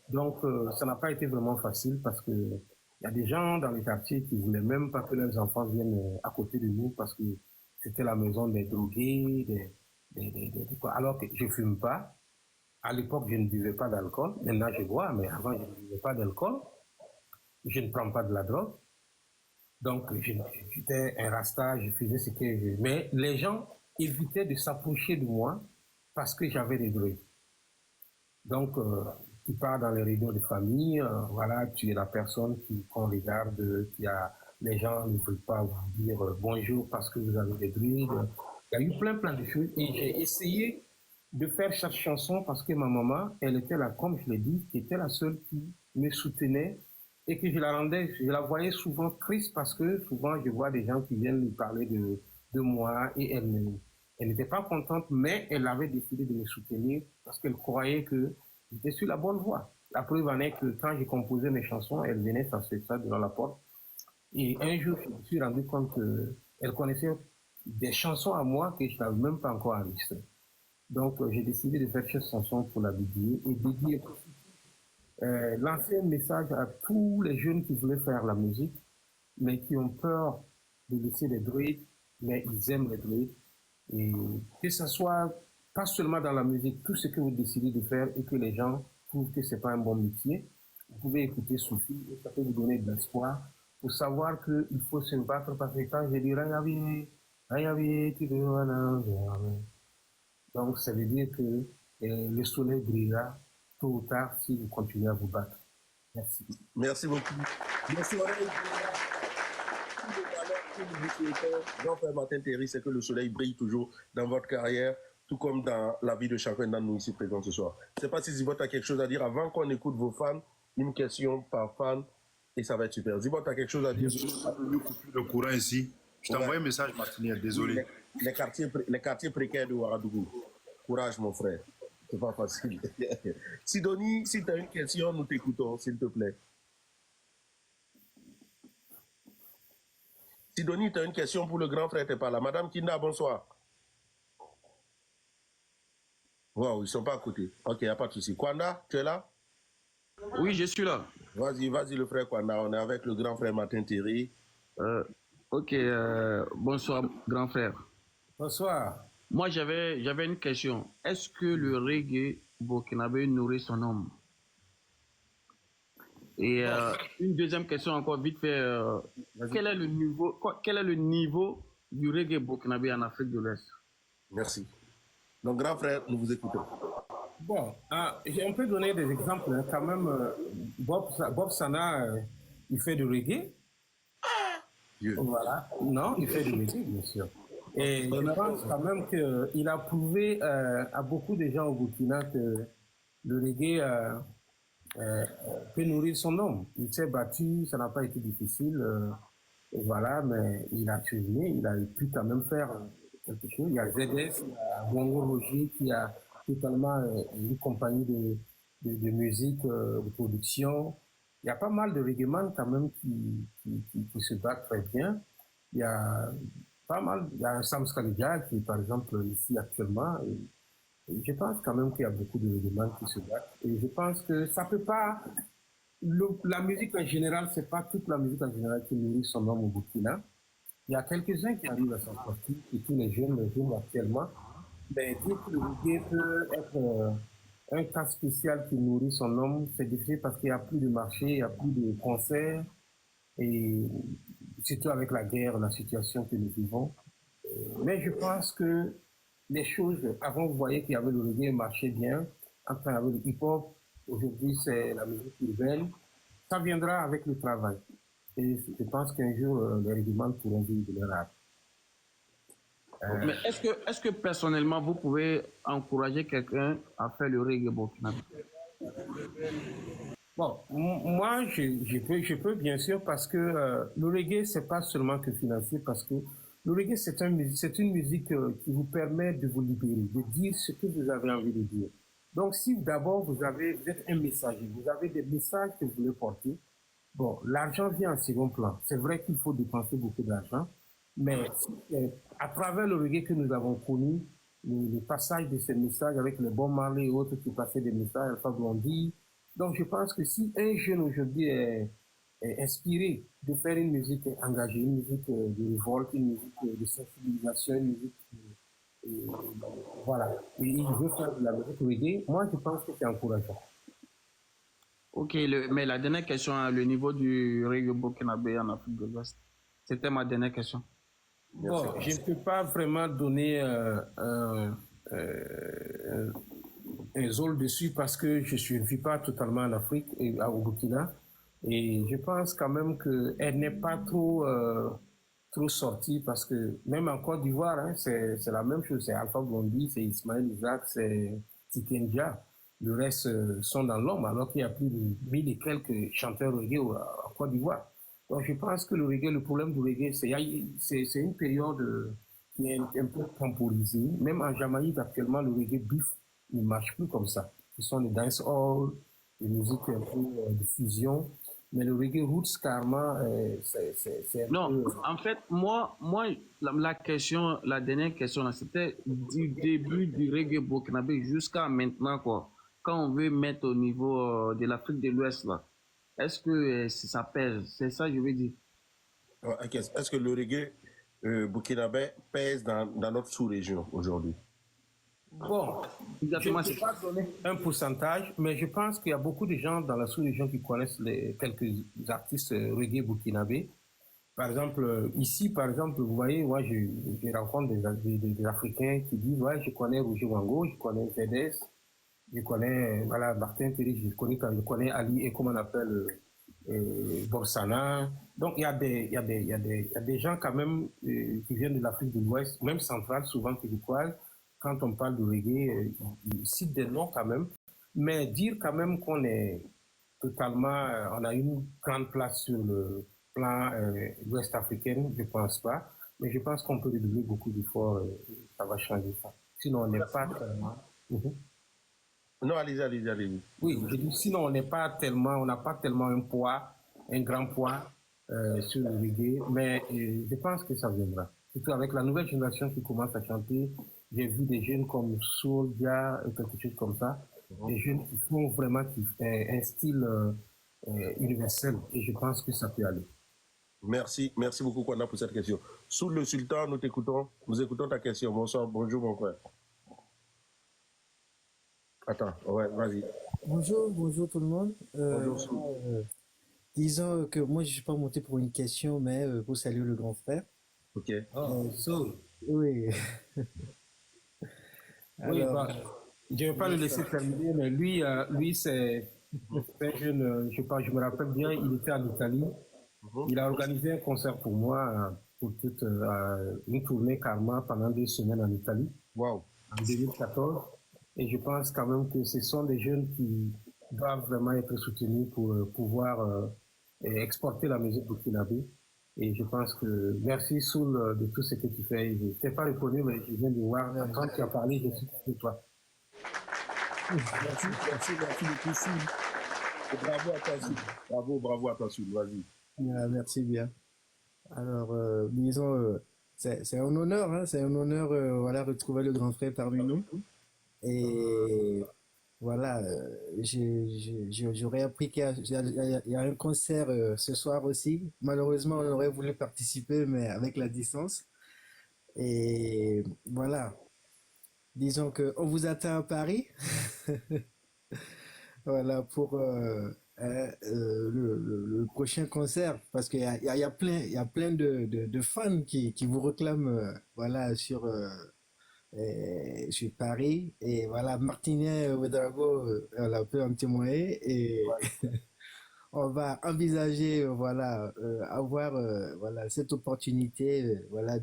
Donc, ça n'a pas été vraiment facile parce que il y a des gens dans les quartiers qui voulaient même pas que leurs enfants viennent à côté de nous parce que c'était la maison des drogués, alors que je ne fume pas. À l'époque, je ne buvais pas d'alcool. Maintenant, je bois, mais avant, je ne buvais pas d'alcool. Je ne prends pas de la drogue. Donc, j'étais un rasta, je faisais ce que je... Mais les gens évitaient de s'approcher de moi parce que j'avais des drogues. Donc, tu pars dans les réunions de famille, voilà, tu es la personne qu'on regarde, les gens ne veulent pas vous dire bonjour parce que vous avez des drogues. Il y a eu plein de choses et j'ai essayé de faire chaque chanson parce que ma maman, elle était là, comme je l'ai dit, qui était la seule qui me soutenait et que je la voyais souvent triste parce que souvent je vois des gens qui viennent lui parler de moi et elle n'était pas contente, mais elle avait décidé de me soutenir parce qu'elle croyait que j'étais sur la bonne voie. La preuve en est que quand j'ai composé mes chansons, elle venait s'asseoir ça devant la porte. Et un jour, je me suis rendu compte qu'elle connaissait des chansons à moi que je n'avais même pas encore enregistrées. Donc, j'ai décidé de faire cette chanson pour la dédier et dédier lancer un message à tous les jeunes qui voulaient faire la musique, mais qui ont peur de laisser les druides, mais ils aiment les druides. Et que ce soit pas seulement dans la musique, tout ce que vous décidez de faire et que les gens trouvent que c'est pas un bon métier, vous pouvez écouter Sophie et ça peut vous donner de l'espoir pour savoir qu'il faut se battre parce que quand je dis rien, tu veux. Donc ça veut dire que le soleil brillera tôt ou tard si vous continuez à vous battre. Merci. Merci beaucoup. Le soleil Jean-Pierre Martin Théry, c'est que le soleil brille toujours dans votre carrière, tout comme dans la vie de chacun d'entre nous ici présents ce soir. Je ne sais pas si Zivote a quelque chose à dire avant qu'on écoute vos fans, une question par fan, et ça va être super. Zivote a quelque chose à dire. Le courant ici. Je t'envoie un message, Martinez, désolé. Les quartiers précaires de Ouagadougou. Courage, mon frère. C'est pas facile. Sidonie, si tu as une question, nous t'écoutons, s'il te plaît. Sidonie, tu as une question pour le grand frère, tu n'es pas là. Madame Kinda, bonsoir. Wow, ils ne sont pas à côté. Ok, il n'y a pas de souci. Kwanda, tu es là? Oui, je suis là. Vas-y, le frère Kwanda. On est avec le grand frère Martin Théry. Ok, bonsoir, grand frère. Bonsoir. Moi, j'avais une question. Est-ce que le reggae burkinabé nourrit son homme? Et une deuxième question encore vite fait. Quel est le niveau du reggae burkinabé en Afrique de l'Ouest? Merci. Donc, grand frère, nous vous écoutons. Bon, on peut donner des exemples. Hein. Quand même, Bob Sana, il fait du reggae. Voilà. Non, il fait du reggae, bien sûr. Et je pense quand même qu'il a prouvé à beaucoup de gens au Burkina que le reggae peut nourrir son homme. Il s'est battu, ça n'a pas été difficile. Voilà, mais il a tué, il a pu quand même faire quelque chose. Il y a ZS, il y a Wango Roger qui a totalement une compagnie de musique, de production. Il y a pas mal de reggaeman quand même qui se battent très bien. Il y a pas mal, il y a Sam Skalija qui est par exemple ici actuellement. Et je pense quand même qu'il y a beaucoup de reggaeman qui se battent. Et je pense que ça peut pas, la musique en général, c'est pas toute la musique en général qui nourrit son homme au Burkina. Il y a quelques-uns qui arrivent à s'en sortir, et tous les jeunes actuellement. Mais dire que le reggae peut être un cas spécial qui nourrit son homme, c'est difficile parce qu'il n'y a plus de marché, il n'y a plus de concerts, et surtout avec la guerre, la situation que nous vivons. Mais je pense que les choses, avant, vous voyez qu'il y avait le reggae marchait bien, après, il y avait le hip-hop, aujourd'hui, c'est la musique urbaine. Ça viendra avec le travail. Et je pense qu'un jour, les réglements pourront vivre de leur art. Mais est-ce que personnellement, vous pouvez encourager quelqu'un à faire le reggae burkinabé? Bon, moi, je peux bien sûr parce que le reggae, c'est pas seulement que financier, parce que le reggae, c'est une musique qui vous permet de vous libérer, de dire ce que vous avez envie de dire. Donc, si d'abord vous êtes un messager, vous avez des messages que vous voulez porter, bon, l'argent vient en second plan. C'est vrai qu'il faut dépenser beaucoup d'argent, mais à travers le reggae que nous avons connu, le passage de ces messages avec le Bob Marley et autres qui passaient des messages, Alpha Blondy. Donc, je pense que si un jeune aujourd'hui est inspiré de faire une musique engagée, une musique de révolte, une musique de sensibilisation, une musique, euh, voilà, et il veut faire de la musique reggae, moi, je pense que c'est encourageant. Ok, mais la dernière question, hein, le niveau du reggae burkinabé en Afrique de l'Ouest. C'était ma dernière question. Bon, je ne peux pas vraiment donner un zone dessus parce que je ne vis pas totalement en Afrique et au Burkina. Et je pense quand même qu'elle n'est pas trop sortie parce que même en Côte d'Ivoire, hein, c'est la même chose. C'est Alpha Blondy, c'est Ismaël Isaac, c'est Tikenja. Le reste sont dans l'ombre alors qu'il y a plus de 1000 et quelques chanteurs reggae en Côte d'Ivoire. Donc je pense que le reggae, le problème du reggae, c'est une période qui est un peu temporisée. Même en Jamaïque actuellement, le reggae bif ne marche plus comme ça. Ce sont les dancehall, les musiques un peu de fusion. Mais le reggae roots, carrément, c'est un Non, peu... en fait, la question, la dernière question, là, c'était du début du reggae burkinabé jusqu'à maintenant, quoi. Quand on veut mettre au niveau de l'Afrique de l'Ouest, là, est-ce que ça pèse? C'est ça, je veux dire. Ok. Est-ce que le reggae burkinabé pèse dans notre sous-région aujourd'hui? Bon, je ne Exactement, peux c'est pas donner un pourcentage, mais je pense qu'il y a beaucoup de gens dans la sous-région qui connaissent quelques artistes reggae burkinabé. Par exemple, ici, par exemple, vous voyez, moi, je rencontre des Africains qui disent, ouais, je connais Roger Wango, je connais ZS, je connais, voilà, Martin Terry, je connais Ali, et comment on appelle, Borsana. Donc, il y a des gens quand même qui viennent de l'Afrique de l'Ouest, même centrale, souvent québécoise. Quand on parle de reggae, ils citent des noms quand même. Mais dire quand même qu'on est totalement, on a une grande place sur le plan ouest africain, je ne pense pas. Mais je pense qu'on peut redoubler beaucoup d'efforts, ça va changer ça. Sinon, on n'est pas tellement... Mhm. Non, allez-y. Oui, je dis, sinon on n'est pas tellement, on n'a pas tellement un poids, un grand poids sur le reggae, mais je pense que ça viendra. Surtout avec la nouvelle génération qui commence à chanter, j'ai vu des jeunes comme Soulja, quelque chose comme ça, des jeunes qui font vraiment un style universel, et je pense que ça peut aller. Merci beaucoup, Kwana, pour cette question. Sous le sultan, nous écoutons ta question. Bonsoir, bonjour, mon frère. Attends, ouais, vas-y. Bonjour tout le monde. Bonjour. Disons que moi je suis pas monté pour une question, mais pour saluer le grand frère. Ok. Oh, Soul. Oui. Oui, Alors, bah, je ne vais pas le laisser terminer, mais lui c'est un jeune, je sais pas, je me rappelle bien, il était en Italie. Il a organisé un concert pour moi pour toute une tournée karma pendant 2 semaines en Italie, Wow. en 2014. Et je pense quand même que ce sont des jeunes qui doivent vraiment être soutenus pour pouvoir exporter la musique burkinabé. Et je pense que merci Soul de tout ce que tu fais. Je ne t'ai pas reconnu, mais je viens de voir. Quand tu as parlé, je suis de toi. Merci beaucoup, Soul. Et bravo à toi, Soul. Bravo à toi, Soul. Vas-y. merci bien. Alors, disons, c'est un honneur, hein, c'est un honneur, voilà, retrouver le grand frère parmi nous. Et voilà, j'aurais appris qu'il y a un concert ce soir aussi. Malheureusement, on aurait voulu participer, mais avec la distance. Et voilà, disons qu'on vous attend à Paris. Voilà, pour le prochain concert, parce qu'il y a plein de fans qui vous réclament, voilà, sur sur Paris. Et voilà, Martinet Ouedraogo, on l'appelle un témoigner. Et on va envisager, voilà, avoir, voilà, cette opportunité, voilà,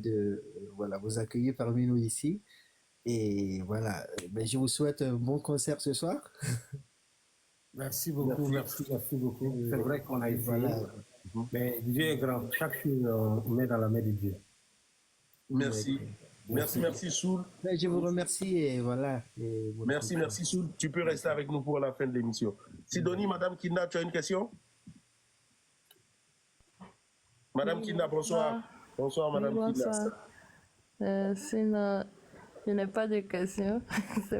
voilà, vous accueillir parmi nous ici. Et voilà, ben, je vous souhaite un bon concert ce soir. Merci beaucoup, merci beaucoup. C'est vrai qu'on a essayé. Voilà. Mais Dieu est grand. Chaque chose, on met dans la main de Dieu. Merci. Merci Soul. Ben, je vous remercie et voilà. Et merci Soul. Tu peux rester avec nous pour la fin de l'émission. Sidonie, Madame Kinda, tu as une question? Madame Kinda, bonsoir. Bonsoir, Madame bonsoir. Kinda. Sinon, je n'ai pas de questions. C'est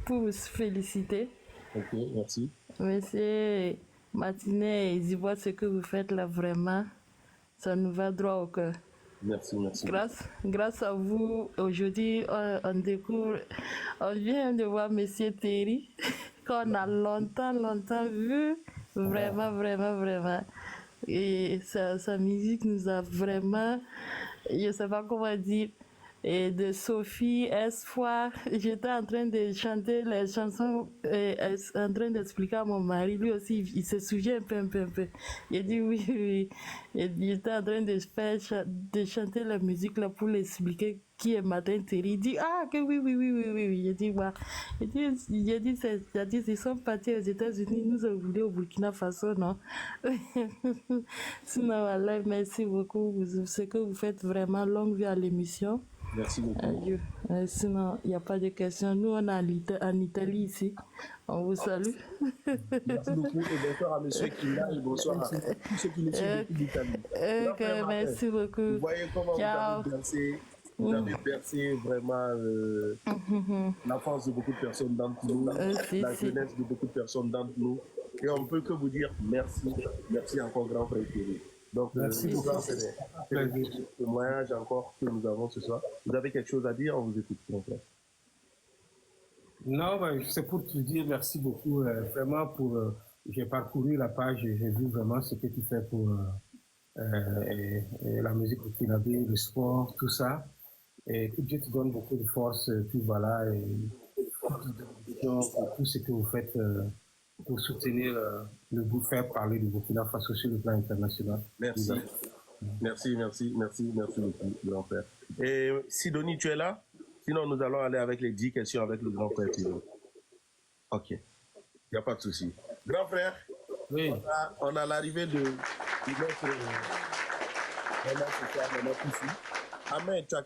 pour vous féliciter. Ok, merci. Monsieur Martinet, je vois ce que vous faites là vraiment. Ça nous va droit au cœur. Merci. Grâce à vous, aujourd'hui, on découvre, on vient de voir Monsieur Terry, qu'on a longtemps vu. Vraiment. Et sa musique nous a vraiment, je ne sais pas comment dire, et de Sophie, Espoir. J'étais en train de chanter les chansons, en train d'expliquer à mon mari. Lui aussi, il se souvient un peu. Il dit oui. J'étais en train de chanter la musique là pour l'expliquer qui est Martin Terry. Il dit que oui. Il dit ouais. Il dit ils sont partis aux États-Unis, nous avons voulu au Burkina Faso, non? Sinon, voilà, merci beaucoup. Ce que vous faites vraiment, longue vie à l'émission. Merci beaucoup. Sinon, il n'y a pas de questions. Nous, on est en Italie ici. On vous salue. Merci beaucoup et bonsoir à monsieur Kinda et bonsoir à tous ceux qui nous suivent depuis l'Italie. Merci beaucoup. Vous voyez comment vous avez bercé vraiment l'enfance de beaucoup de personnes d'entre nous, la jeunesse de beaucoup de personnes d'entre nous. Et on ne peut que vous dire merci. Merci encore, grand frère Thierry. Donc, c'est le témoignage encore que nous avons ce soir. Vous avez quelque chose à dire? On vous écoute, mon frère. Non, c'est pour te dire merci beaucoup. Vraiment, j'ai parcouru la page, j'ai vu vraiment ce que tu fais pour la musique burkinabé, le sport, tout ça. Et que Dieu te donne beaucoup de force, puis voilà, et pour tout ce que vous faites pour soutenir faire parler du Burkina Faso sur le plan international. Merci beaucoup, grand frère. Et Sidonie, tu es là? Sinon, nous allons aller avec les 10 questions avec le grand frère Thierry. Ok, il n'y a pas de souci. Grand frère, oui. On a l'arrivée de notre ici. Ahmed, tu as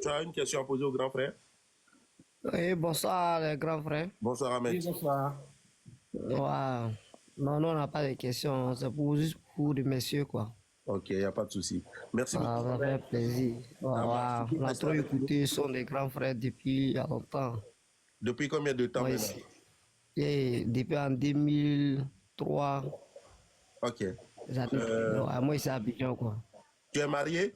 tu as une question à poser au grand frère? Oui, bonsoir, les grands frères. Bonsoir, Ahmed. Oui, bonsoir. Wow. Non, on n'a pas de questions. C'est juste pour les messieurs, quoi. Ok, il n'y a pas de souci. Merci beaucoup. Ça fait plaisir. On a trop écouté son des grands frères depuis il y a longtemps. Depuis combien de temps maintenant? Depuis en 2003. Ok. Moi, c'est Abidjan, quoi. Tu es marié?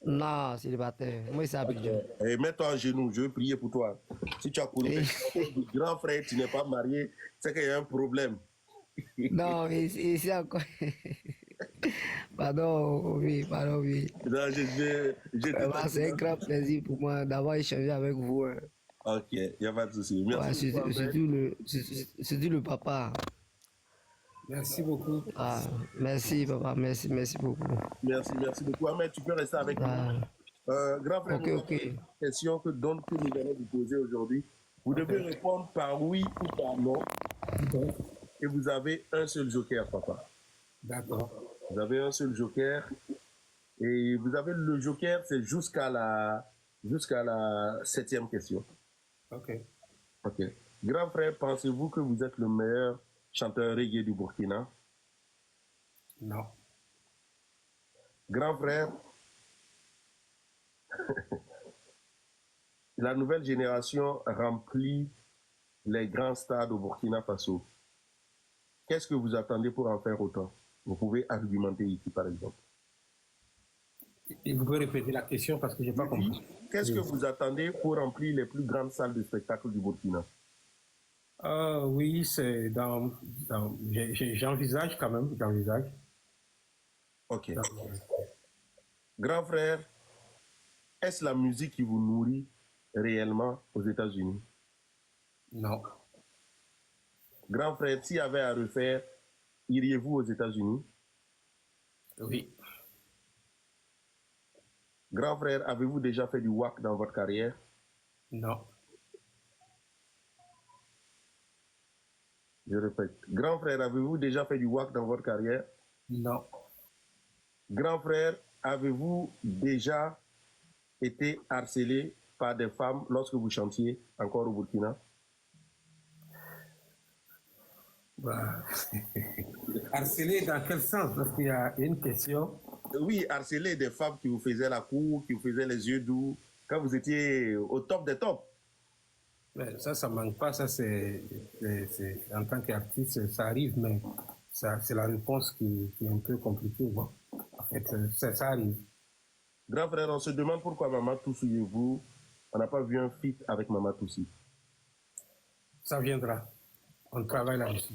Non, célibataire. Moi, c'est Abidjan. Et mets-toi en genoux, je veux prier pour toi. Si tu as connu du grand frère, tu n'es pas marié, c'est qu'il y a un problème. Non, mais c'est encore... Pardon, oui. Non, c'est un grand plaisir pour moi d'avoir échangé avec vous. Ok, il n'y a pas de souci. Merci. Surtout le papa. Merci beaucoup. Merci, papa. Merci beaucoup. Merci beaucoup. Ahmed, tu peux rester avec nous. Grand frère, une question que nous allons vous poser aujourd'hui. Vous devez répondre par oui ou par non. Et vous avez un seul joker, papa. D'accord. Vous avez un seul joker. Et vous avez le joker, c'est jusqu'à la 7e question. Ok. Grand frère, pensez-vous que vous êtes le meilleur chanteur reggae du Burkina? Non. Grand frère, la nouvelle génération remplit les grands stades au Burkina Faso. Qu'est-ce que vous attendez pour en faire autant? Vous pouvez argumenter ici, par exemple. Et vous pouvez répéter la question parce que je n'ai pas compris. Qu'est-ce que vous attendez pour remplir les plus grandes salles de spectacle du Burkina? Oui, c'est j'envisage quand même, Ok. Grand frère, est-ce la musique qui vous nourrit réellement aux États-Unis? Non. Grand frère, s'il y avait à refaire, iriez-vous aux États-Unis? Oui. Grand frère, avez-vous déjà fait du WAC dans votre carrière? Non. Je répète. Grand frère, avez-vous déjà fait du WAC dans votre carrière? Non. Grand frère, avez-vous déjà été harcelé par des femmes lorsque vous chantiez encore au Burkina? Bah, harcelé dans quel sens? Parce qu'il y a une question. Oui, harceler des femmes qui vous faisaient la cour, qui vous faisaient les yeux doux, quand vous étiez au top des tops. Mais ça manque pas. Ça, c'est en tant qu'artiste, ça arrive, mais c'est la réponse qui est un peu compliquée. Bon. En fait, ça arrive. Grand frère, on se demande pourquoi Maman Toussi et vous, on n'a pas vu un feat avec Maman Toussi. Ça viendra. On travaille là-dessus.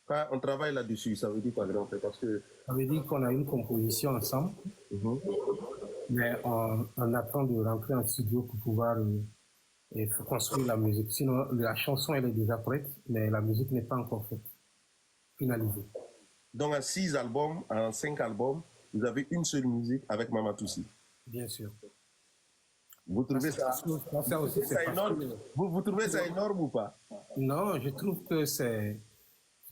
Quand on travaille là-dessus, ça veut dire quoi, grand frère? Parce que... Ça veut dire qu'on a une composition ensemble, mais on attend de rentrer en studio pour pouvoir construire la musique. Sinon, la chanson, elle est déjà prête, mais la musique n'est pas encore faite, finalisée. Donc, en 6 albums, en 5 albums, vous avez une seule musique avec Maman Toussi. Bien sûr. Vous trouvez ça énorme? Vous trouvez ça énorme ou pas? Non, je trouve que c'est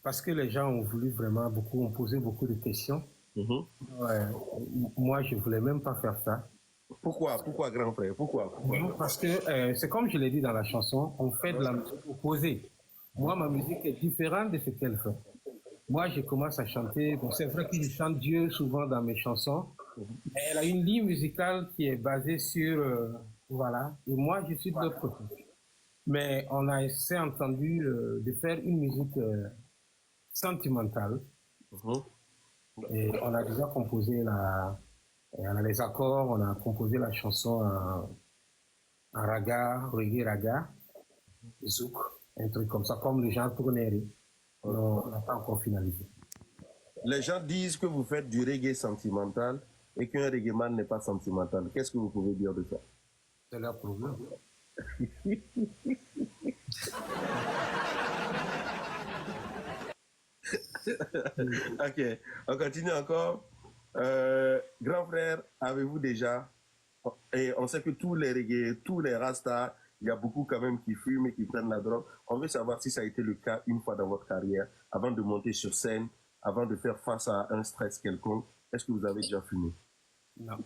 parce que les gens ont voulu vraiment ont posé beaucoup de questions. Ouais, moi, je ne voulais même pas faire ça. Pourquoi, grand frère? Pourquoi? Parce que c'est comme je l'ai dit dans la chanson, on fait de la musique opposée. Moi, ma musique est différente de ce qu'elle fait. Moi, je commence à chanter. Bon, c'est vrai que je chante Dieu souvent dans mes chansons, mais elle a une ligne musicale qui est basée sur... voilà. Et moi, je suis de l'autre côté. Mais on a essayé entendu de faire une musique sentimentale. Et on a déjà composé on a les accords, on a composé la chanson en raga, reggae raga, zouk, un truc comme ça, comme les gens tournaient. On n'a pas encore finalisé. Les gens disent que vous faites du reggae sentimental et qu'un reggae man n'est pas sentimental. Qu'est-ce que vous pouvez dire de ça? C'est leur problème. Ok, on continue encore. Grand frère, avez-vous déjà... Et on sait que tous les reggae, tous les rastas, il y a beaucoup quand même qui fument et qui prennent la drogue. On veut savoir si ça a été le cas une fois dans votre carrière, avant de monter sur scène, avant de faire face à un stress quelconque. Est-ce que vous avez déjà fumé? Non.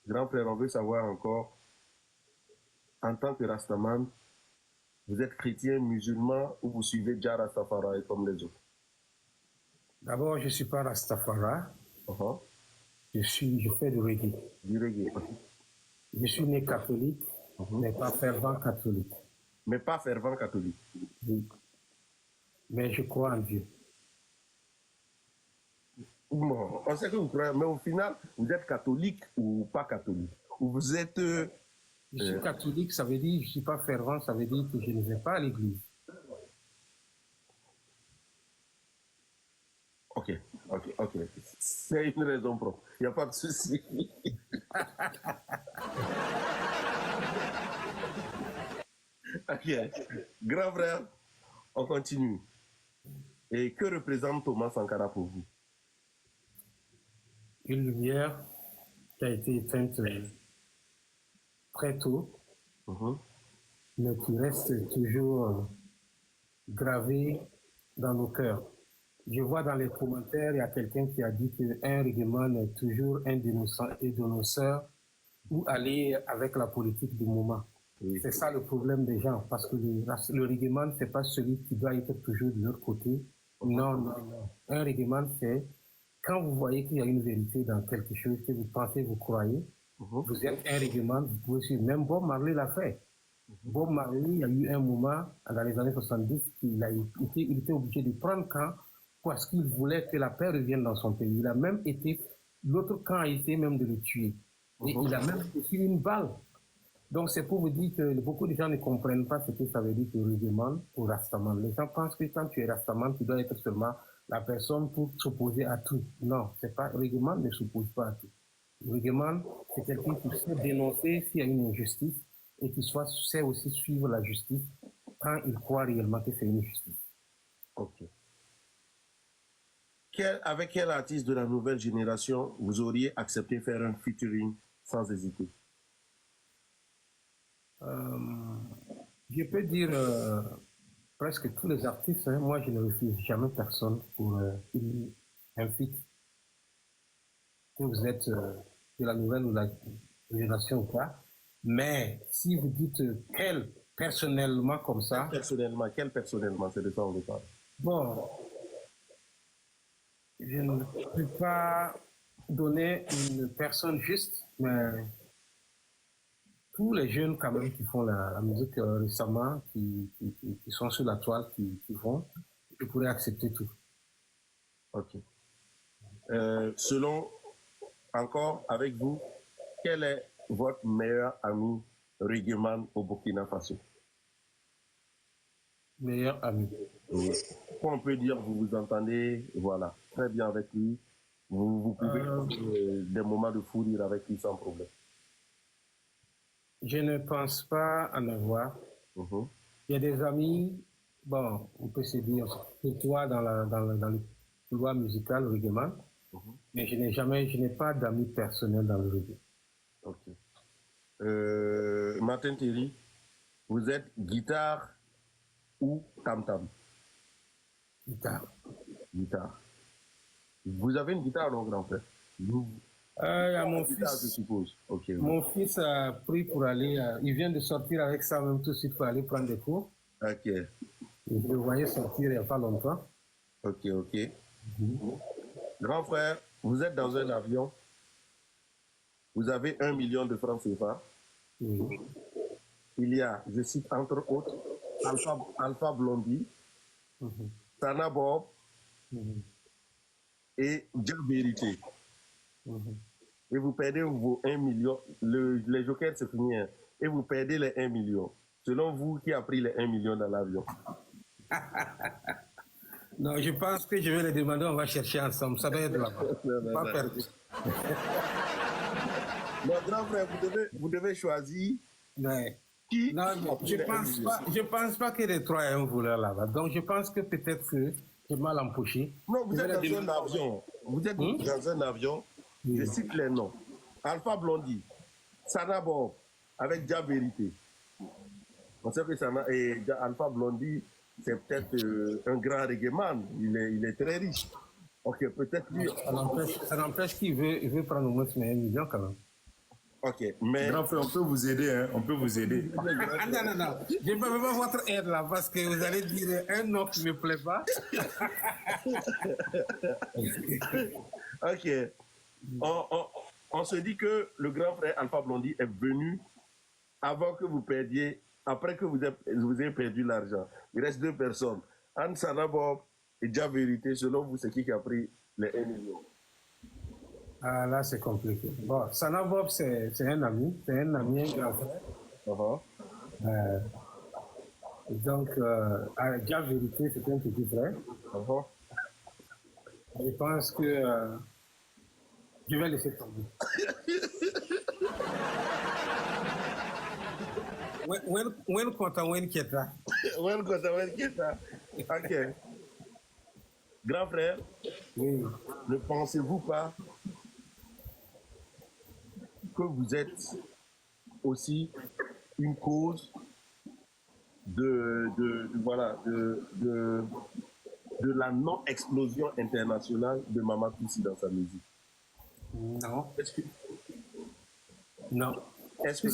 Grand frère, on veut savoir encore, en tant que Rastaman, vous êtes chrétien, musulman ou vous suivez déjà Rastafari comme les autres? D'abord, je ne suis pas Rastafari. Je fais du reggae. Du reggae. Je suis né catholique, mais pas fervent catholique. Mais pas fervent catholique. Oui. Mais je crois en Dieu. Bon, on sait que vous croyez, mais au final, vous êtes catholique ou pas catholique? Ou vous êtes... Je suis catholique, ça veut dire que je ne suis pas fervent, ça veut dire que je ne vais pas à l'église. Ok. C'est une raison propre. Il n'y a pas de souci. Ok. Grand frère, on continue. Et que représente Thomas Sankara pour vous? Une lumière qui a été éteinte très tôt, mais qui reste toujours gravée dans nos cœurs. Je vois dans les commentaires, il y a quelqu'un qui a dit qu'un règlement est toujours un dénonceur ou aller avec la politique du moment. Oui. C'est ça le problème des gens, parce que le règlement, ce n'est pas celui qui doit être toujours de l'autre côté. Non. Un règlement, c'est quand vous voyez qu'il y a une vérité dans quelque chose que vous pensez, vous croyez, vous êtes un règlement, vous pouvez suivre. Même Bob Marley l'a fait. Bob Marley, il y a eu un moment, dans les années 70, il était obligé de prendre camp parce qu'il voulait que la paix revienne dans son pays. Il a même été, l'autre camp a essayé même de le tuer. Et il a même reçu une balle. Donc c'est pour vous dire que beaucoup de gens ne comprennent pas ce que ça veut dire que règlement ou Rastaman. Les gens pensent que quand tu es Rastaman, tu dois être seulement la personne pour s'opposer à tout. Non, c'est pas, Règlement ne s'oppose pas à tout. Règlement, c'est quelqu'un qui sait dénoncer s'il y a une injustice et qui sait aussi suivre la justice quand il croit réellement que c'est une injustice. Ok. Avec quel artiste de la nouvelle génération vous auriez accepté faire un featuring sans hésiter? Je peux dire presque tous les artistes. Hein. Moi, je ne refuse jamais personne pour un feat. Que vous êtes de la nouvelle ou la génération ou pas. Mais si vous dites quel personnellement comme ça. Quel personnellement, c'est de ça on parle. Bon, je ne peux pas donner une personne juste, mais tous les jeunes quand même qui font la musique récemment, qui sont sur la toile, qui font, je pourrais accepter tout. Ok. Selon, encore avec vous, quel est votre meilleur ami reggaeman au Burkina Faso? Meilleur ami. Oui. On peut dire, vous vous entendez, voilà, très bien avec lui. Vous pouvez des moments de fou rire avec lui sans problème. Je ne pense pas en avoir. Il y a des amis, bon, on peut se dire, c'est toi dans le couloir musical, reggaeman, mais je n'ai pas d'amis personnels dans le reggae. Ok. Martin Thierry, vous êtes guitare ou tam-tam? Guitare. Guitare. Vous avez une guitare, non, grand frère? Mon guitare, fils, je suppose. Okay, mon fils a pris pour aller, il vient de sortir avec ça même tout de suite pour aller prendre des cours. Ok. Je le voyais sortir il n'y a pas longtemps. Ok, ok. Grand frère, vous êtes dans un avion, vous avez 1 million de francs CFA. Il y a, je cite entre autres, Alpha Blondie, Sana Bob et Dieu Vérité. Et vous perdez vos 1 million, les jokers c'est fini, hein, et vous perdez les 1 million. Selon vous, qui a pris les 1 million dans l'avion? Non, je pense que je vais les demander, on va chercher ensemble. Ça doit être là-bas. Pas perdu. Mon grand frère, vous devez choisir. Mais, qui non, je pense pas que les trois aient un voleur là-bas. Donc, je pense que peut-être que j'ai mal empoché. Non, vous êtes dans un avion. Vous êtes dans un avion. Je cite les noms. Alpha Blondie, Sana Bob, avec Dia Vérité. On sait que Sana et Alpha Blondie, c'est peut-être un grand reggaeman. Il est très riche. Ok, peut-être lui. Ça n'empêche qu'il veut prendre au moins 1 million quand même. Ok, mais. Grand frère, on peut vous aider, hein? On peut vous aider. Non. Je ne peux pas votre aide là parce que vous allez dire un nom qui ne me plaît pas. Ok. On se dit que le grand frère Alpha Blondie est venu avant que vous perdiez, après que vous ayez perdu l'argent. Il reste 2 personnes. Anne Sanabob et Dia Vérité, selon vous, c'est qui a pris les 1 million? Ah, là, c'est compliqué. Bon, Sanabob, c'est un ami. C'est un ami, un grand frère. Donc, Dia Vérité, c'est un petit frère. Je pense que je vais laisser tomber. When content, when quieta. When content, when quieta. Ok. Grand frère, oui. Ne pensez-vous pas que vous êtes aussi une cause de la non-explosion internationale de Mama Toussi dans sa musique? Non. Non. Est-ce que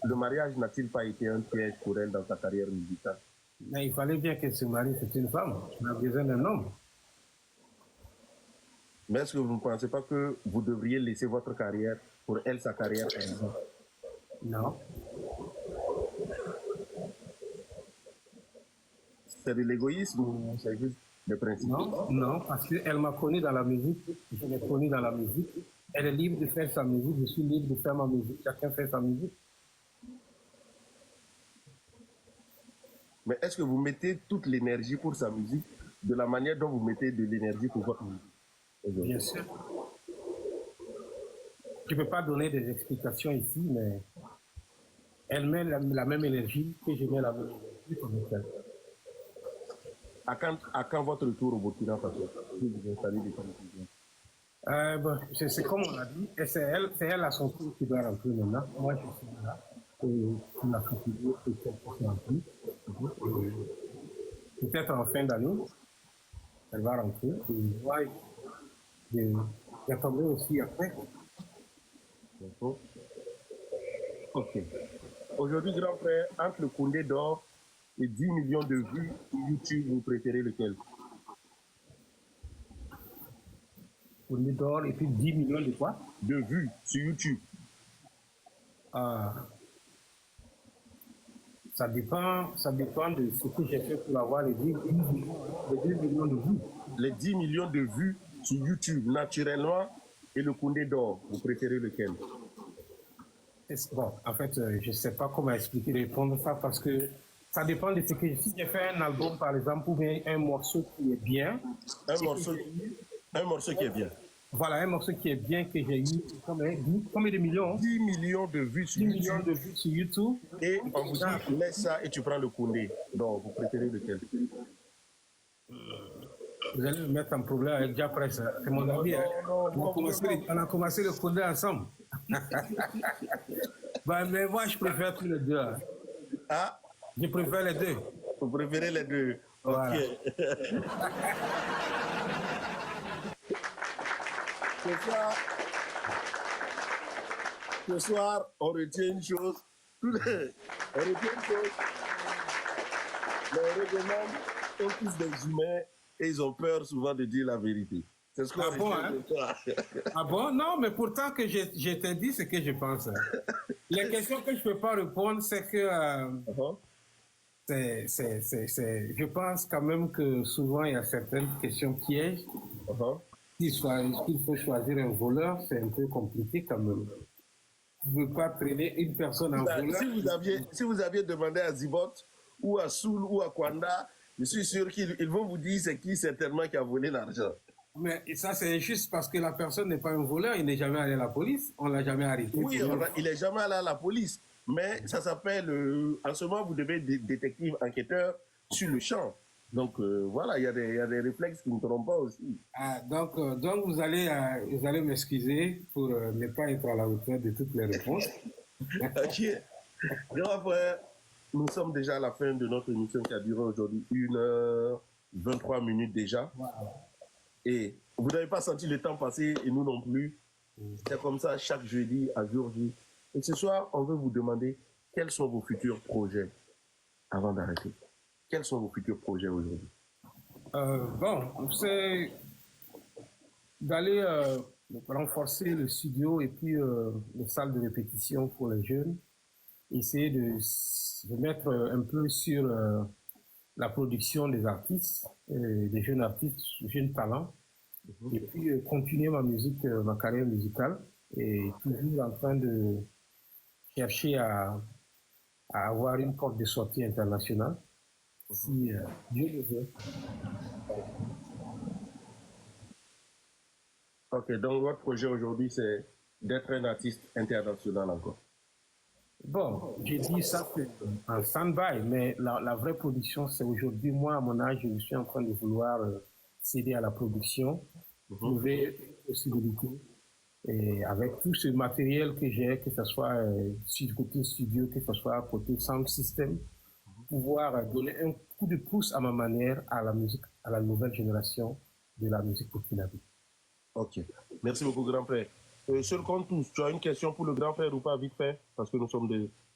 le mariage n'a-t-il pas été un piège pour elle dans sa carrière musicale? Mais il fallait bien qu'elle se marie, c'est une femme. Elle a besoin d'un homme. Mais est-ce que vous ne pensez pas que vous devriez laisser votre carrière pour elle, sa carrière, par exemple? Non. C'est de l'égoïsme ou c'est juste des principes? Non, parce qu'elle m'a connu dans la musique, je l'ai connue dans la musique. Elle est libre de faire sa musique, je suis libre de faire ma musique, chacun fait sa musique. Mais est-ce que vous mettez toute l'énergie pour sa musique de la manière dont vous mettez de l'énergie pour votre musique aujourd'hui? Bien sûr. Je ne peux pas donner des explications ici, mais elle met la même énergie que je mets la même énergie pour nous faire. À quand votre retour au Burkina Faso? Vous installez des conditions. Bon, c'est comme on a dit, et c'est elle à son tour qui doit rentrer maintenant. Moi, je suis là. Et pour la future, peut-être pour rentrer. Peut-être en fin d'année, elle va rentrer. Et moi, j'attendrai aussi après. D'accord. Ok. Aujourd'hui, grand frère, entre le Koundé d'or et 10 millions de vues sur YouTube, vous préférez lequel? Koundé d'or et puis 10 millions de quoi? De vues sur YouTube. Ça dépend de ce que j'ai fait pour avoir les 10 millions de vues. Les 10 millions de vues sur YouTube, naturellement, et le Koundé d'or, vous préférez lequel? Bon, en fait, je ne sais pas comment expliquer, répondre ça, parce que ça dépend de ce que... Si j'ai fait un album, par exemple, ou bien un morceau qui est bien... Un morceau qui est bien. Voilà, un morceau qui est bien, que j'ai eu... Combien de millions? 10 millions de vues sur 10 YouTube. millions de vues sur YouTube. Et on vous dit, laisse ça et tu prends le Koundé. Donc, vous préférez lequel? Vous allez me mettre en problème avec Diapresse. C'est mon ami. On a commencé le Koundé ensemble. Bah, mais moi, je préfère tous les deux. Ah? Je préfère les deux. Vous préférez les deux? Voilà. Ok. Ce soir, on retient une chose. On retient une chose. Les règlements sont tous des humains et ils ont peur souvent de dire la vérité. C'est ce qu'on retient de toi. Ah bon? Non, mais pourtant que je t'ai dit ce que je pense. Les questions que je ne peux pas répondre, c'est que je pense quand même que souvent il y a certaines questions pièges. S'il faut choisir un voleur, c'est un peu compliqué quand même. Vous ne pouvez pas traîner une personne en voleur. Si vous aviez demandé à Zibot ou à Soul ou à Kwanda, je suis sûr qu'ils vont vous dire c'est qui certainement qui a volé l'argent. Mais ça, c'est injuste parce que la personne n'est pas un voleur, il n'est jamais allé à la police, on ne l'a jamais arrêté. Oui, il n'est jamais allé à la police, mais ça s'appelle, en ce moment, vous devez être détective enquêteur sur le champ. Donc voilà, il y a des réflexes qui ne trompent pas aussi. Donc vous allez m'excuser pour ne pas être à la hauteur de toutes les réponses. Ok. Grand frère, nous sommes déjà à la fin de notre émission qui a duré aujourd'hui 1h23 déjà. Wow. Et vous n'avez pas senti le temps passer et nous non plus. C'est comme ça chaque jeudi à jour J. Et ce soir, on veut vous demander quels sont vos futurs projets avant d'arrêter. Quels sont vos futurs projets aujourd'hui? Bon, c'est d'aller renforcer le studio et puis les salles de répétition pour les jeunes. Essayer de mettre un peu sur la production des artistes, des jeunes artistes, jeunes talents, et puis continuer ma carrière musicale, et toujours en train de chercher à avoir une porte de sortie internationale, si Dieu le veut. Ok, donc votre projet aujourd'hui, c'est d'être un artiste international encore. Bon, j'ai dit ça en stand-by, mais la vraie production, c'est aujourd'hui, moi, à mon âge, je suis en train de vouloir céder à la production, trouver une possibilité, et avec tout ce matériel que j'ai, que ce soit côté studio, que ce soit côté sound system, pouvoir donner un coup de pouce à ma manière à la musique, à la nouvelle génération de la musique burkinabé. Ok, merci beaucoup, grand frère. Sur le compte tous, tu as une question pour le grand frère ou pas, vite fait, parce que nous sommes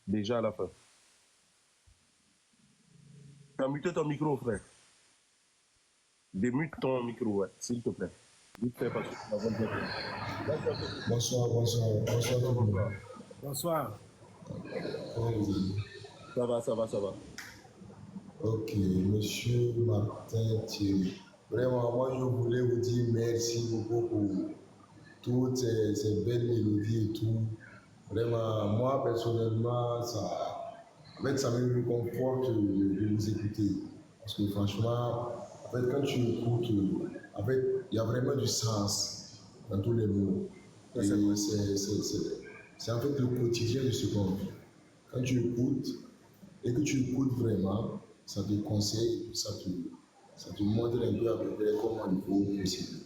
déjà à la fin. Tu as muté ton micro, frère. Démute ton micro, ouais, s'il te plaît. Vite fait, parce que tu vas bien. Bonsoir. Bonsoir. Ça va. Ok, monsieur Martin Thierry. Vraiment, moi, je voulais vous dire merci beaucoup pour toutes ces belles mélodies et tout. Vraiment, moi, personnellement, ça me réconforte de vous écouter. Parce que franchement, En fait, quand tu écoutes, en fait, il y a vraiment du sens dans tous les mots. Et c'est en fait le quotidien de ce qu'on vit. Quand tu écoutes, et que tu écoutes vraiment, ça te conseille, ça te montre un peu à peu près comment il faut procéder.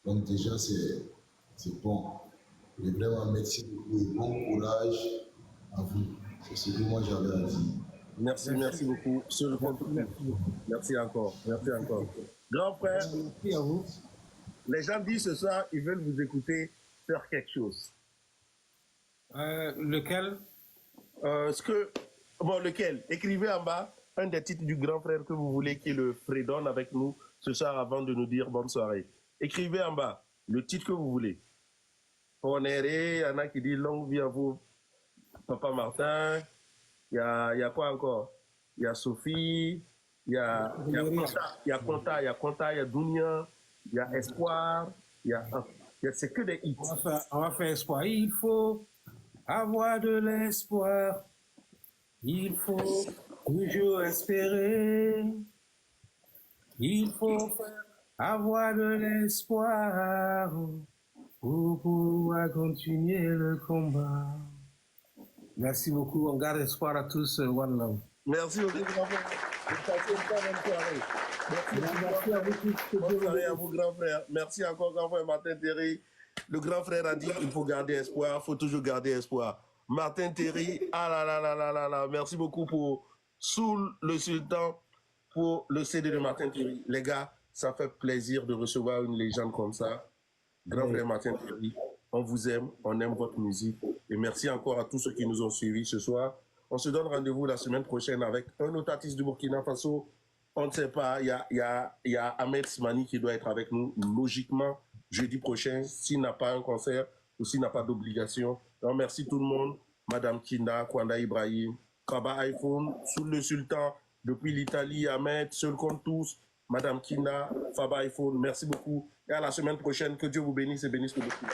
Donc déjà, c'est bon. Et vraiment, merci beaucoup et bon courage à vous. C'est ce que moi j'avais à dire. Merci beaucoup. Merci encore. Grand frère, Merci à vous. les gens disent ce soir, ils veulent vous écouter faire quelque chose. Lequel? Lequel? Écrivez en bas un des titres du grand frère que vous voulez qu'il le fredonne avec nous ce soir avant de nous dire bonne soirée. Écrivez en bas le titre que vous voulez. On est, il y en a qui disent longue vie à vous, Papa Martin. Il y a quoi encore? Il y a Sophie, il y a Conta, il y a Dunia, il y a Espoir, c'est que des hits. On va faire espoir. Il faut avoir de l'espoir. Il faut toujours espérer. Il faut avoir de l'espoir pour pouvoir continuer le combat. Merci beaucoup. On garde espoir à tous. One love. Merci beaucoup, grand frère. Passez une très bonne soirée. Merci à vous tous. Bonne soirée à vous, grand frère. Merci encore, grand frère Martin Terry. Le grand frère a dit qu'il faut garder espoir. Il faut toujours garder espoir. Martin Terry, merci beaucoup pour Sous le Sultan, pour le CD de Martin Terry. Les gars, ça fait plaisir de recevoir une légende comme ça. Grand frère Martin Terry, on vous aime, on aime votre musique. Et merci encore à tous ceux qui nous ont suivis ce soir. On se donne rendez-vous la semaine prochaine avec un autre artiste du Burkina Faso. On ne sait pas, il y a Ahmed Smani qui doit être avec nous, logiquement, jeudi prochain, s'il n'a pas un concert ou s'il n'a pas d'obligation. Donc, merci tout le monde. Madame Kinda, Kwanda Ibrahim, Kaba iPhone, Sous le Sultan, depuis l'Italie, Ahmed, Seul contre tous, Madame Kinda, Faba iPhone, merci beaucoup. Et à la semaine prochaine, que Dieu vous bénisse et bénisse le Burkina.